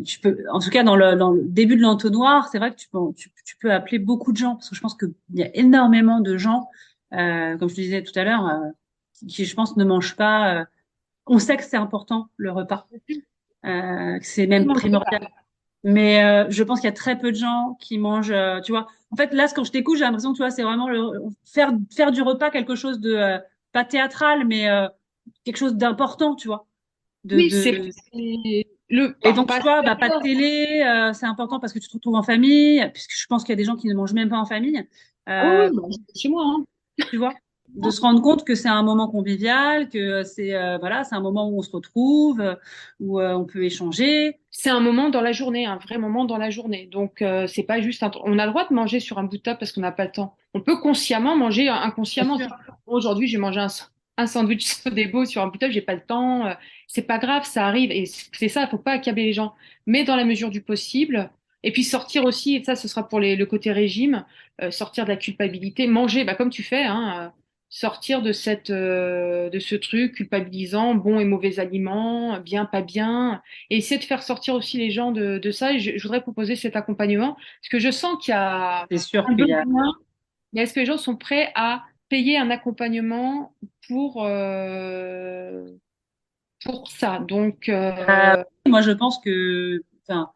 tu peux, en tout cas dans le début de l'entonnoir, c'est vrai que tu peux appeler beaucoup de gens parce que je pense qu'il y a énormément de gens, comme je te disais tout à l'heure, qui je pense ne mangent pas. On sait que c'est important le repas, que c'est même primordial. Mais je pense qu'il y a très peu de gens qui mangent, tu vois. En fait, là, quand je t'écoute, j'ai l'impression que tu vois, c'est vraiment faire du repas quelque chose de pas théâtral, mais quelque chose d'important, tu vois.
Oui,
De et
alors,
donc, tu
pas
vois, bah, pas de télé, c'est important parce que tu te retrouves en famille, puisque je pense qu'il y a des gens qui ne mangent même pas en famille.
ah oui,
Euh,
oui, bah, chez moi, hein.
Tu vois, de se rendre compte que c'est un moment convivial, que c'est voilà, c'est un moment où on se retrouve, où on peut échanger.
C'est un moment dans la journée, un vrai moment dans la journée. Donc, c'est pas juste on a le droit de manger sur un bout de table parce qu'on n'a pas le temps. On peut consciemment manger
Bien
inconsciemment.
sûr.
Aujourd'hui, j'ai mangé un sandwich Sodebo sur un bout de table, j'ai pas le temps. C'est pas grave, ça arrive. Et c'est ça, il faut pas accabler les gens. Mais dans la mesure du possible. Et puis sortir aussi, et ça, ce sera pour le côté régime, sortir de la culpabilité. Manger, bah, comme tu fais, hein, sortir de ce truc culpabilisant, bon et mauvais aliments, bien, pas bien et essayer de faire sortir aussi les gens de ça. Et je voudrais proposer cet accompagnement parce que je sens qu'il y a
C'est sûr
un
qu'il y a.
besoin. Mais est-ce que les gens sont prêts à payer un accompagnement pour, euh, pour ça? Donc,
Moi, je pense que, enfin,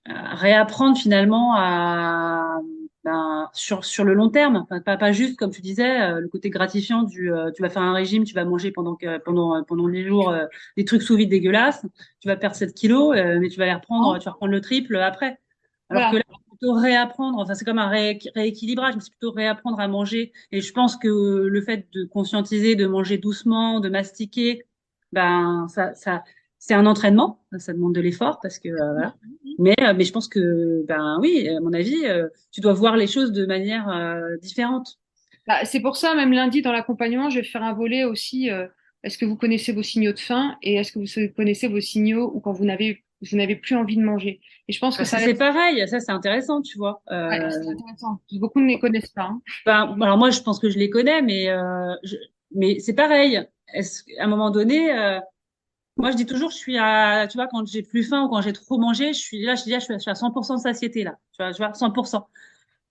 réapprendre finalement à sur le long terme, enfin, pas juste comme tu disais le côté gratifiant du tu vas faire un régime, tu vas manger pendant les jours des trucs sous vide dégueulasses, tu vas perdre 7 kilos mais tu vas reprendre le triple après. Alors que
voilà.
là plutôt réapprendre, enfin c'est comme un rééquilibrage, mais c'est plutôt réapprendre à manger et je pense que le fait de conscientiser, de manger doucement, de mastiquer, ça c'est un entraînement, ça demande de l'effort parce que voilà. Mais je pense que, ben oui, à mon avis, tu dois voir les choses de manière différente.
Bah, c'est pour ça, même lundi, dans l'accompagnement, je vais faire un volet aussi. Est-ce que vous connaissez vos signaux de faim et est-ce que vous connaissez vos signaux ou quand vous n'avez plus envie de manger? Et je pense que
Parce que
ça va être
c'est pareil, ça c'est intéressant, tu vois.
ouais, c'est intéressant. Beaucoup ne les connaissent pas, hein.
Alors moi, je pense que je les connais, mais c'est pareil. À un moment donné, moi je dis toujours, je suis à, tu vois, quand j'ai plus faim ou quand j'ai trop mangé, je suis à 100% de satiété là. Tu vois, 100%.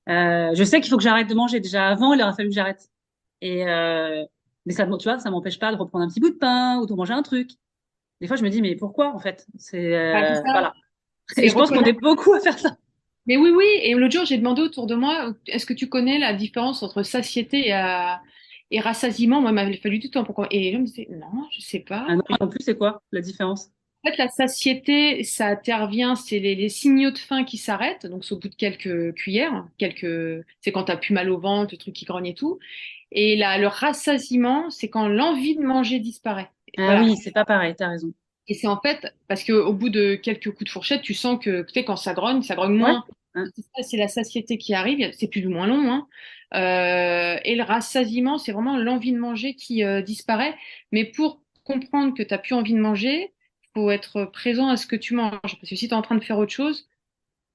Je sais qu'il faut que j'arrête de manger. Déjà avant, il aurait fallu que j'arrête. Et mais ça, tu vois, ça m'empêche pas de reprendre un petit bout de pain ou de manger un truc. Des fois, je me dis, mais pourquoi, en fait?
Bah, c'est ça.
Voilà. Et
C'est
je pense qu'on est
reconnaître.
beaucoup à faire ça.
Mais oui, oui. Et l'autre jour, j'ai demandé autour de moi, est-ce que tu connais la différence entre satiété et rassasiement? Moi, il m'avait fallu du temps pour et les gens me disaient, non, je sais pas.
Ah non, en plus, c'est quoi la différence?
En fait, la satiété, ça intervient, c'est les signaux de faim qui s'arrêtent, donc c'est au bout de quelques cuillères, c'est quand t'as plus mal au ventre, le truc qui grogne et tout. Et là, le rassasiement, c'est quand l'envie de manger disparaît.
Ah
Voilà.
oui, c'est pas pareil, t'as raison.
Et c'est en fait parce qu'au bout de quelques coups de fourchette, tu sens que tu sais, quand ça grogne
Ouais.
moins.
Hein.
C'est ça, c'est la satiété qui arrive, c'est plus ou moins long, hein. Et le rassasiement, c'est vraiment l'envie de manger qui disparaît. Mais pour comprendre que tu n'as plus envie de manger, faut être présent à ce que tu manges. Parce que si tu es en train de faire autre chose,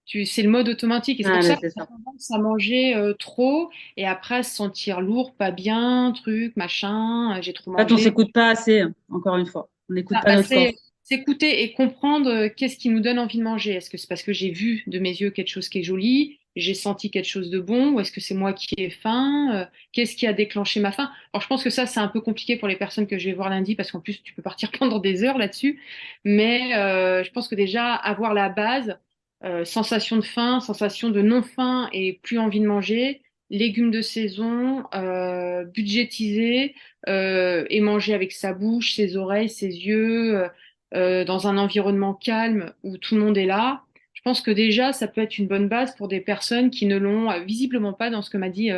c'est le mode automatique. Et c'est
Ah,
pour
mais
ça
c'est
qu'on a
ça.
tendance à manger trop et après à se sentir lourd, pas bien, truc, machin, j'ai trop
En fait, on
mangé.
s'écoute pas assez, hein, encore une fois. On n'écoute
Ah,
pas
bah,
notre corps.
c'est s'écouter et comprendre qu'est-ce qui nous donne envie de manger. Est-ce que c'est parce que j'ai vu de mes yeux quelque chose qui est joli, j'ai senti quelque chose de bon, ou est-ce que c'est moi qui ai faim? Qu'est-ce qui a déclenché ma faim? Alors, je pense que ça, c'est un peu compliqué pour les personnes que je vais voir lundi, parce qu'en plus, tu peux partir pendant des heures là-dessus. Mais je pense que déjà, avoir la base, sensation de faim, sensation de non-faim et plus envie de manger, légumes de saison, budgétiser et manger avec sa bouche, ses oreilles, ses yeux, dans un environnement calme où tout le monde est là. Je pense que déjà, ça peut être une bonne base pour des personnes qui ne l'ont visiblement pas dans ce que m'a dit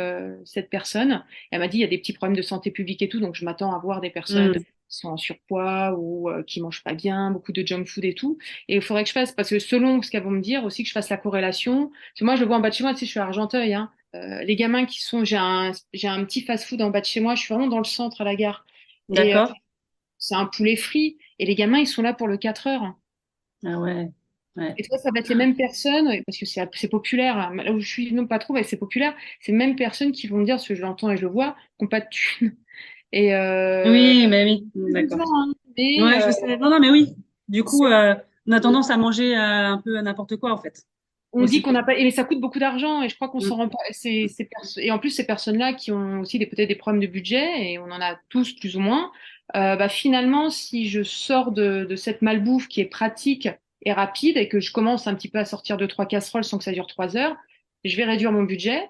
cette personne. Elle m'a dit, il y a des petits problèmes de santé publique et tout, donc je m'attends à voir des personnes
Hmm.
qui sont en surpoids ou qui mangent pas bien, beaucoup de junk food et tout. Et il faudrait que je fasse, parce que selon ce qu'elles vont me dire, aussi que je fasse la corrélation. Parce que moi, je le vois en bas de chez moi, tu sais, je suis à Argenteuil, hein. Les gamins qui sont, j'ai un petit fast-food en bas de chez moi, je suis vraiment dans le centre à la gare. Et
D'accord.
c'est un poulet frit. Et les gamins, ils sont là pour le 4 heures.
Ah ouais. Ouais.
Et toi, ça va être les mêmes personnes, parce que c'est populaire, hein. Là où je suis, non pas trop, mais c'est populaire. C'est les mêmes personnes qui vont me dire, ce que je l'entends et je le vois, qui n'ont pas de thunes. Et
Oui, mais oui. D'accord.
heureusement, hein. Mais
Ouais, je sais. Non, non, mais oui. Du coup,
c'est-
on a tendance à manger un peu n'importe quoi, en fait.
on dit
Aussi.
qu'on n'a pas, et ça coûte beaucoup d'argent, et je crois qu'on
Mm.
s'en rend pas. Et en plus, ces personnes-là qui ont aussi peut-être des problèmes de budget, et on en a tous plus ou moins, bah, finalement, si je sors de cette malbouffe qui est pratique et rapide, et que je commence un petit peu à sortir de 3 casseroles sans que ça dure 3 heures, je vais réduire mon budget.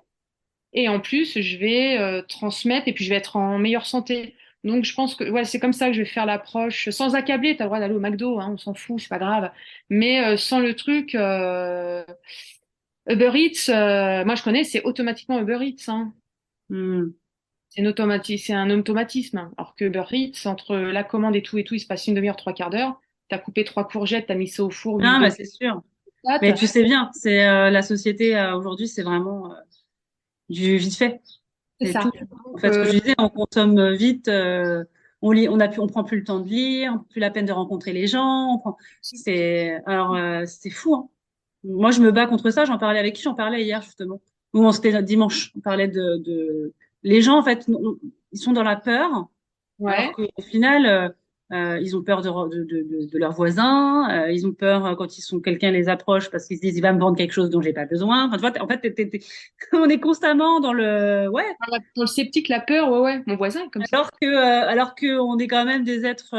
Et en plus, je vais transmettre et puis je vais être en meilleure santé. Donc, je pense que ouais, c'est comme ça que je vais faire l'approche, sans accabler. Tu as le droit d'aller au McDo, hein, on s'en fout, c'est pas grave. Mais sans le truc Uber Eats, moi je connais, c'est automatiquement Uber Eats, hein.
Mm.
C'est un automatisme. Alors que Uber Eats, entre la commande et tout, il se passe une demi-heure, trois quarts d'heure. T'as coupé 3 courgettes, t'as mis ça au four, huile
Ah, bah,
d'olive,
c'est sûr. Mais
patate.
tu sais bien, c'est la société aujourd'hui, c'est vraiment du vite fait.
C'est
C'est
ça.
tout. En
Donc,
fait, ce que je disais, on consomme vite, on lit, on prend plus le temps de lire, on prend plus la peine de rencontrer les gens. C'est fou, hein. Moi, je me bats contre ça. J'en parlais avec qui? J'en parlais hier justement. Ou c'était dimanche. On parlait les gens en fait, ils sont dans la peur, alors
ouais.
qu'au final, ils ont peur de leurs voisins. Ils ont peur quand quelqu'un les approche parce qu'ils se disent il va me vendre quelque chose dont j'ai pas besoin. Enfin, tu vois, en fait, on est constamment dans le ouais.
Pour le sceptique, la peur, ouais, ouais. Mon voisin est comme ça.
Alors que on est quand même des êtres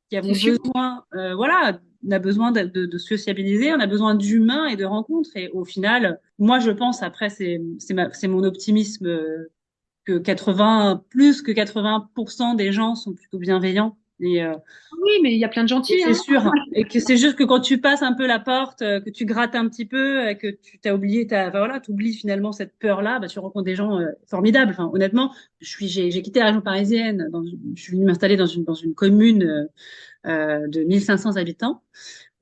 qui avons
Sociaux.
besoin, voilà, on a besoin de sociabiliser, on a besoin d'humains et de rencontres. Et au final, moi, je pense, après, c'est mon optimisme, que 80% des gens sont plutôt bienveillants.
Oui, mais il y a plein de
Et
gentils,
c'est
hein.
sûr. Et que c'est juste que quand tu passes un peu la porte, que tu grattes un petit peu, que tu t'as oublié, enfin, voilà, t'oublies finalement cette peur-là, bah, tu rencontres des gens formidables. Enfin, honnêtement, j'ai quitté la région parisienne, je suis venue m'installer dans une commune de 1500 habitants.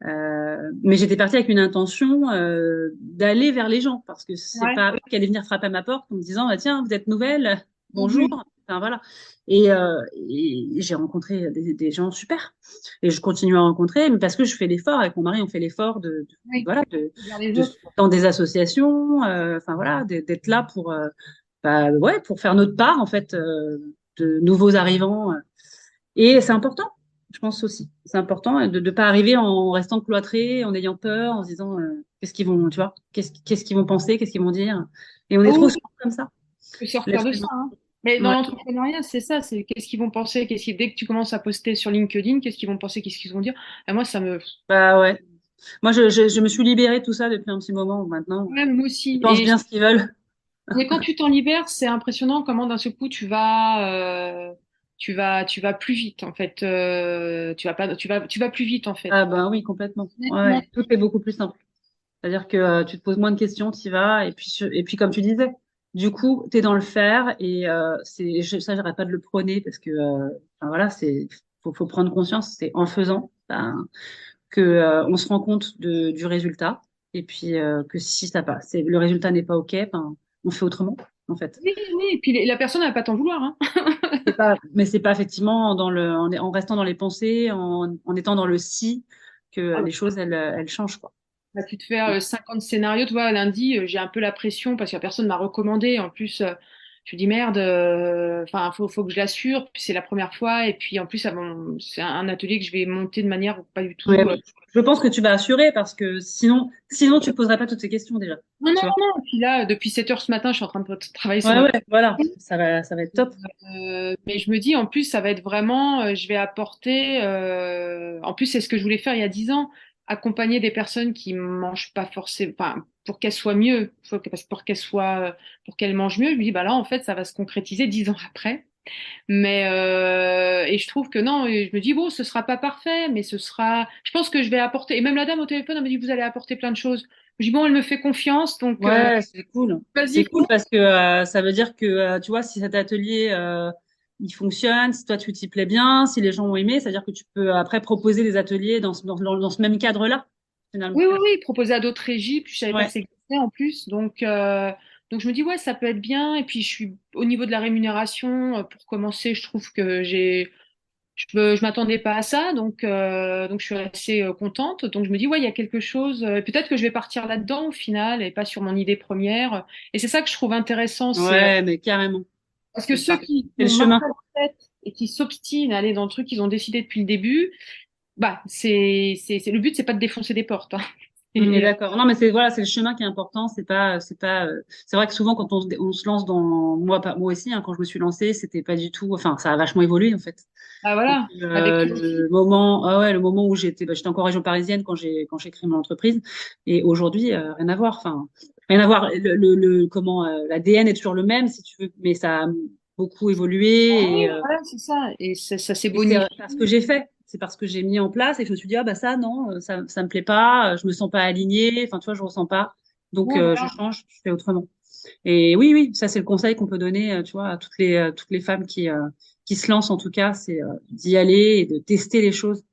Mais j'étais partie avec une intention d'aller vers les gens parce que c'est
Ouais.
pas eux qui allaient venir frapper à ma porte en me disant, bah, tiens, vous êtes nouvelle, bonjour.
Mhm.
Enfin, voilà. Et j'ai rencontré des gens super. Et je continue à rencontrer, mais parce que je fais l'effort, avec mon mari, on fait l'effort
Oui.
voilà,
Vers les autres.
dans des associations, enfin voilà, d'être là pour, bah, ouais, pour faire notre part, en fait, de nouveaux arrivants. Et c'est important, je pense aussi. C'est important de ne pas arriver en restant cloîtré, en ayant peur, en se disant qu'est-ce qu'ils vont, tu vois, qu'est-ce qu'ils vont penser, qu'est-ce qu'ils vont dire. Et on est trop
Oh,
souvent comme ça,
je peux sortir
l'être
de ça,
humain.
hein. Mais dans
Ouais.
l'entrepreneuriat, c'est ça, c'est qu'est-ce qu'ils vont penser, dès que tu commences à poster sur LinkedIn, qu'est-ce qu'ils vont penser, qu'est-ce qu'ils vont dire. Et moi, ça me.
Bah ouais. Moi, je me suis libérée de tout ça depuis un petit moment maintenant.
Ouais, moi
Ils
aussi.
pensent bien ce qu'ils veulent.
Mais quand tu t'en libères, c'est impressionnant comment d'un seul coup tu vas plus vite en fait. Tu vas pas, tu vas plus vite en fait.
Ah bah oui, complètement. Ouais,
Honnêtement.
ouais. Tout est beaucoup plus simple. C'est-à-dire que tu te poses moins de questions, tu y vas, et puis comme tu disais, du coup, tu es dans le faire, et ça, j'arrête pas de le prôner, parce que enfin, voilà, faut prendre conscience, c'est en faisant ben, que on se rend compte du résultat, et puis que si ça passe, le résultat n'est pas OK, ben, on fait autrement. en fait.
Oui, oui, et puis la personne n'a pas t'en vouloir, hein.
Mais c'est pas effectivement en restant dans les pensées, en étant dans le si, que les choses, elles changent, quoi.
Bah, tu te fais 50 scénarios, tu vois, lundi, j'ai un peu la pression parce que la personne m'a recommandé. En plus, je me dis merde, enfin, faut que je l'assure. Puis c'est la première fois. Et puis en plus, c'est un atelier que je vais monter de manière pas du tout.
Ouais, je pense que tu vas assurer parce que sinon tu poserais pas toutes ces questions déjà.
Non, non,
Tu vois?
non. Et puis là, depuis 7 heures ce matin, je suis en train de travailler sur
Ouais,
ma.
ouais, voilà, ça va être top.
Mais je me dis, en plus, ça va être vraiment, je vais apporter, en plus, c'est ce que je voulais faire il y a 10 ans, accompagner des personnes qui mangent pas forcément, enfin, pour qu'elles soient mieux, pour qu'elles mangent mieux. Je me dis, bah là, en fait, ça va se concrétiser 10 ans après. Mais, et je trouve que non, et je me dis, bon, ce sera pas parfait, mais je pense que je vais apporter, et même la dame au téléphone, elle me dit, vous allez apporter plein de choses. Je dis, bon, elle me fait confiance, donc,
Ouais, c'est cool. C'est
vas-y,
cool parce que ça veut dire que, tu vois, si cet atelier, il fonctionne, si toi tu t'y plais bien, si les gens ont aimé, c'est-à-dire que tu peux après proposer des ateliers dans ce même cadre-là, finalement.
oui, oui, oui, proposer à d'autres régies, puis je savais pas que
Ouais.
ça existait en plus. Donc je me dis, ouais, ça peut être bien. Et puis je suis au niveau de la rémunération, pour commencer, je trouve que je m'attendais pas à ça, donc je suis assez contente. Donc je me dis, ouais, il y a quelque chose. Peut-être que je vais partir là-dedans au final et pas sur mon idée première. Et c'est ça que je trouve intéressant, c'est
Ouais, mais carrément.
parce que
C'est
ceux
ça.
qui
C'est le
ont mal
chemin.
à la tête et qui s'obstinent à aller dans le truc qu'ils ont décidé depuis le début, bah le but, c'est pas de défoncer des portes, hein.
On est
Et,
d'accord. Non, mais c'est le chemin qui est important. C'est vrai que souvent quand on se lance moi aussi, hein, quand je me suis lancée, c'était pas du tout. Enfin, ça a vachement évolué en fait.
bah voilà, avec toi aussi.
Le moment où j'étais encore en région parisienne quand j'ai créé mon entreprise, et aujourd'hui, rien à voir. Enfin, rien à voir. L'ADN est toujours le même si tu veux, mais ça a beaucoup évolué
Oui, voilà, c'est ça. Et ça s'est
et c'est
bonifié.
parce que j'ai fait. C'est parce que j'ai mis en place et je me suis dit, ah bah ça, non, ça me plaît pas, je me sens pas alignée, enfin, tu vois, je ressens pas. Donc,
Ouais,
je
voilà.
change, je fais autrement. Et oui, oui, ça, c'est le conseil qu'on peut donner, tu vois, à toutes les femmes qui se lancent, en tout cas, c'est d'y aller et de tester les choses.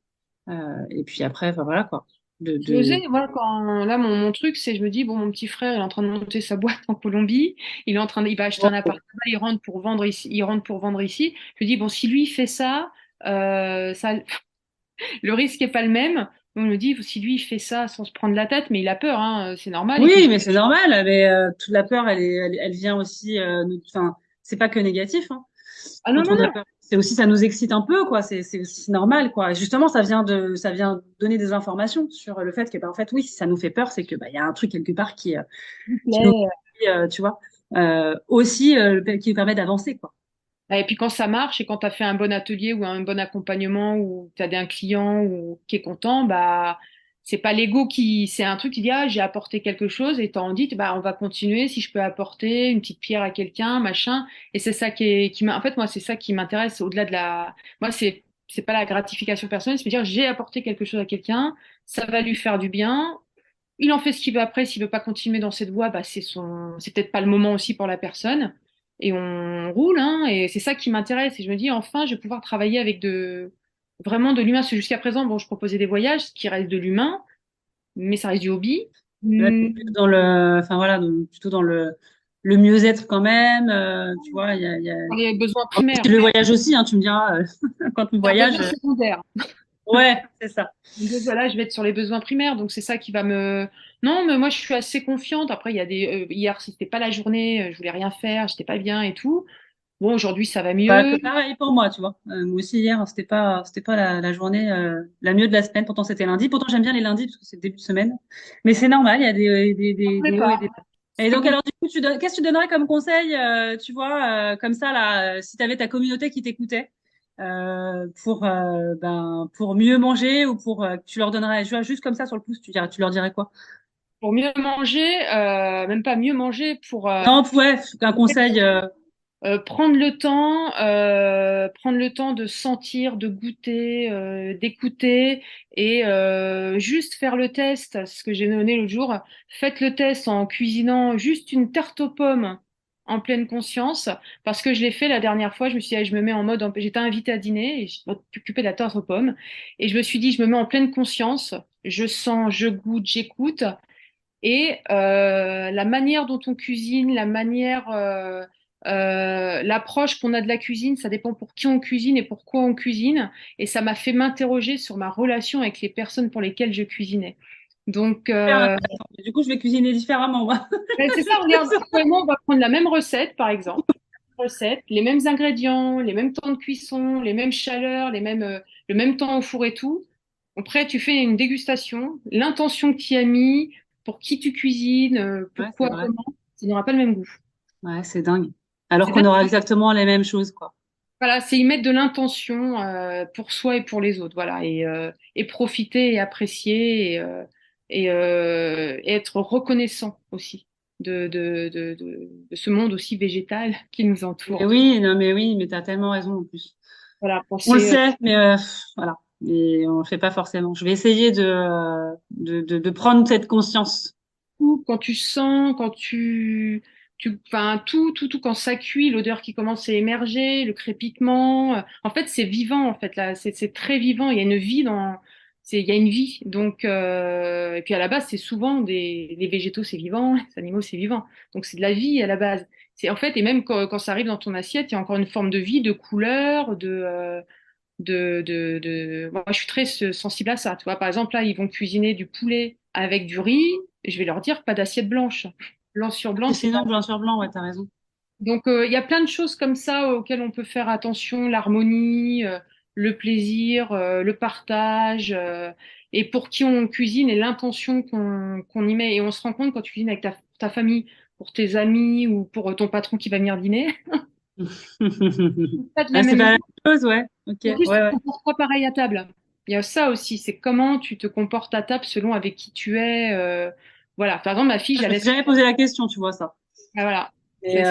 Et puis après, enfin, voilà, quoi.
J'ai osé, voilà, là, mon truc, c'est, je me dis, bon, mon petit frère, il est en train de monter sa boîte en Colombie, il va acheter un appartement, il rentre pour vendre ici. Je me dis, bon, si lui il fait ça, ça, le risque est pas le même. On me dit, si lui il fait ça sans se prendre la tête, mais il a peur, hein, c'est normal. Et puis,
Oui, mais c'est normal, mais toute la peur, elle vient aussi, enfin, c'est pas que négatif, hein.
ah non,
Quand
non,
on a
non.
peur, c'est aussi, ça nous excite un peu, quoi. C'est aussi normal, quoi. Et justement, ça vient donner des informations sur le fait que, bah, en fait, oui, si ça nous fait peur, c'est que, bah, il y a un truc quelque part
S'il vous
qui nous,
plaît.
tu vois, aussi, qui nous permet d'avancer, quoi.
Et puis quand ça marche et quand tu as fait un bon atelier ou un bon accompagnement ou tu as un client ou qui est content, bah c'est pas l'ego c'est un truc qui dit ah j'ai apporté quelque chose et t'en dis bah on va continuer si je peux apporter une petite pierre à quelqu'un machin et c'est ça en fait moi c'est ça qui m'intéresse au-delà de moi c'est pas la gratification personnelle, c'est me dire j'ai apporté quelque chose à quelqu'un, ça va lui faire du bien. Il en fait ce qu'il veut après. S'il veut pas continuer dans cette voie, bah c'est peut-être pas le moment aussi pour la personne. Et on roule, hein. Et c'est ça qui m'intéresse. Et je me dis, enfin, je vais pouvoir travailler avec vraiment de l'humain. Parce que jusqu'à présent, bon, je proposais des voyages, ce qui reste de l'humain, mais ça reste du hobby.
Là, t'es plutôt dans enfin, voilà, plutôt dans le mieux-être quand même, tu vois,
Les besoins primaires.
le voyage aussi, hein, tu me diras, quand on
C'est un
voyage,
besoin secondaire.
ouais, c'est ça.
Donc voilà, je vais être sur les besoins primaires. Donc c'est ça qui va me. Non, mais moi, je suis assez confiante. Après, il y a hier, c'était pas la journée, je voulais rien faire, j'étais pas bien et tout. Bon, aujourd'hui, ça va
Bah,
mieux.
pareil pour moi, tu vois. Moi aussi hier, c'était pas la journée la mieux de la semaine. Pourtant c'était lundi. Pourtant j'aime bien les lundis parce que c'est le début de semaine. Mais c'est normal, il y a des hauts et des bas. Et donc alors du coup, qu'est-ce que tu donnerais comme conseil, tu vois, comme ça là, si tu avais ta communauté qui t'écoutait, pour mieux manger ou que tu leur donnerais, tu vois, juste comme ça sur le pouce, tu leur dirais quoi?
Pour mieux manger, même pas mieux manger, pour
Non, ouais, un conseil.
prendre le temps de sentir, de goûter, d'écouter et juste faire le test. C'est ce que j'ai donné l'autre jour. Faites le test en cuisinant juste une tarte aux pommes en pleine conscience, parce que je l'ai fait la dernière fois. Je me suis dit, allez, je me mets en mode, j'étais invitée à dîner et je m'occupais de la tarte aux pommes et je me suis dit, je me mets en pleine conscience, je sens, je goûte, j'écoute. Et la manière dont on cuisine, l'approche qu'on a de la cuisine, ça dépend pour qui on cuisine et pourquoi on cuisine. Et ça m'a fait m'interroger sur ma relation avec les personnes pour lesquelles je cuisinais. Donc,
Du coup, je vais cuisiner différemment, moi.
c'est ça, regarde, actuellement, on va prendre la même recette, par exemple. Les mêmes ingrédients, les mêmes temps de cuisson, les mêmes chaleurs, le même temps au four et tout. Après, tu fais une dégustation, l'intention que tu y as mis, pour qui tu cuisines,
Ouais, c'est
pourquoi,
vrai.
comment, ça n'aura pas le même goût.
Ouais, c'est dingue. Alors
C'est
qu'on
dingue.
aura exactement les mêmes choses, quoi.
Voilà, c'est y mettre de l'intention pour soi et pour les autres, voilà, et profiter et apprécier et être reconnaissant aussi de ce monde aussi végétal qui nous
Mais
entoure.
oui, non, mais oui, mais t'as tellement raison en plus.
Voilà,
On le
penser
sait, mais voilà. Mais on le fait pas forcément. Je vais essayer de prendre cette conscience.
tout quand tu sens, enfin tout quand ça cuit, l'odeur qui commence à émerger, le crépitement. En fait, c'est vivant en fait là, c'est très vivant. Il y a une vie il y a une vie. Donc et puis à la base, c'est souvent les végétaux, c'est vivant, les animaux, c'est vivant. Donc c'est de la vie à la base. C'est en fait et même quand ça arrive dans ton assiette, il y a encore une forme de vie, de couleur, moi, je suis très sensible à ça. Tu vois, par exemple, là, ils vont cuisiner du poulet avec du riz. Je vais leur dire pas d'assiette blanche. Blanc sur blanc,
Et
c'est pas.
sinon, blanc sur blanc, ouais, t'as raison.
Donc, il y a plein de choses comme ça auxquelles on peut faire attention, l'harmonie, le plaisir, le partage, et pour qui on cuisine et l'intention qu'on y met. Et on se rend compte quand tu cuisines avec ta famille, pour tes amis ou pour ton patron qui va venir dîner, pas de la
Ah, c'est
même.
pas la même chose, ouais. Ok,
En plus,
ouais,
tu te
ouais.
comportes pas pareil à table. Il y a ça aussi, c'est comment tu te comportes à table selon avec qui tu es. Voilà, par exemple, ma fille,
Je me
j'allais.
suis jamais posé la question, tu vois ça.
Ah, voilà.
Mais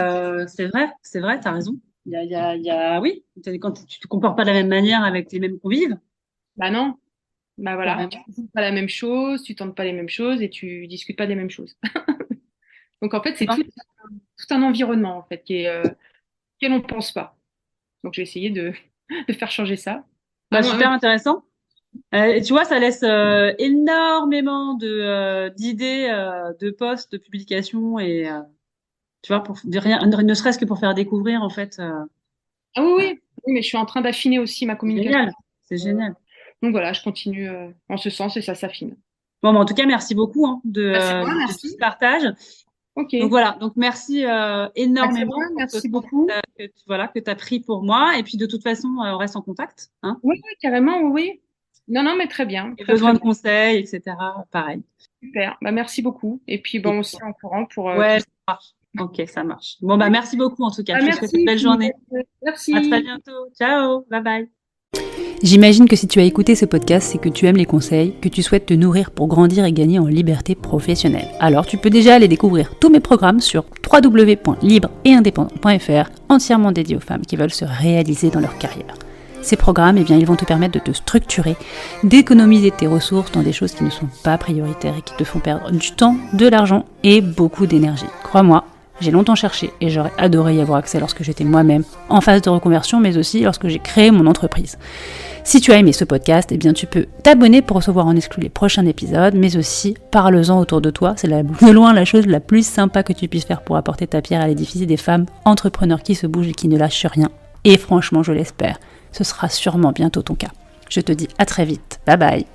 c'est vrai, t'as raison. Oui, quand tu te comportes pas de la même manière avec les mêmes convives,
Bah non, bah voilà. Tu
carrément.
ne pas la même chose, tu tentes pas les mêmes choses et tu discutes pas des mêmes choses. Donc en fait, c'est
Hein.
tout un environnement en fait auquel on ne pense pas. Donc j'ai essayé de faire changer ça. Ah,
Bah, super intéressant. Et tu vois, ça laisse énormément d'idées, de posts, de publications et tu vois, pour de rien, ne serait-ce que pour faire découvrir en fait.
ah oui,
Euh,
oui, oui, mais je suis en train d'affiner aussi ma
c'est
communication.
génial, c'est
Euh,
génial.
donc voilà, je continue en ce sens et ça s'affine.
Bon, bah, en tout cas, merci beaucoup hein,
Bah, c'est moi,
de tout
merci.
ce partage.
Ok.
Donc voilà, donc merci
Bah, c'est
énormément
moi,
pour ce
merci
temps
beaucoup.
voilà, que tu as pris pour moi. Et puis de toute façon, on reste en contact. Hein.
Oui, oui, carrément, oui, oui. Non, non, mais très bien,
Et
très très
besoin de
bien,
conseils, etc. Pareil.
super. Bah, merci beaucoup. Et puis, bon, on se tient au courant pour tout
Ouais,
ça.
ça marche. Ok, ça marche. Bon, bah, merci beaucoup en tout cas.
Bah,
Je te souhaite une
merci,
belle journée. À très
merci.
bientôt. Ciao. Bye bye.
J'imagine que si tu as écouté ce podcast, c'est que tu aimes les conseils, que tu souhaites te nourrir pour grandir et gagner en liberté professionnelle. Alors tu peux déjà aller découvrir tous mes programmes sur www.libre-et-indépendant.fr, entièrement dédiés aux femmes qui veulent se réaliser dans leur carrière. Ces programmes, ils vont te permettre de te structurer, d'économiser tes ressources dans des choses qui ne sont pas prioritaires et qui te font perdre du temps, de l'argent et beaucoup d'énergie. Crois-moi, j'ai longtemps cherché et j'aurais adoré y avoir accès lorsque j'étais moi-même en phase de reconversion, mais aussi lorsque j'ai créé mon entreprise. Si tu as aimé ce podcast, tu peux t'abonner pour recevoir en exclu les prochains épisodes, mais aussi parle-en autour de toi. C'est de loin la chose la plus sympa que tu puisses faire pour apporter ta pierre à l'édifice des femmes entrepreneurs qui se bougent et qui ne lâchent rien. Et franchement, je l'espère, ce sera sûrement bientôt ton cas. Je te dis à très vite. Bye bye.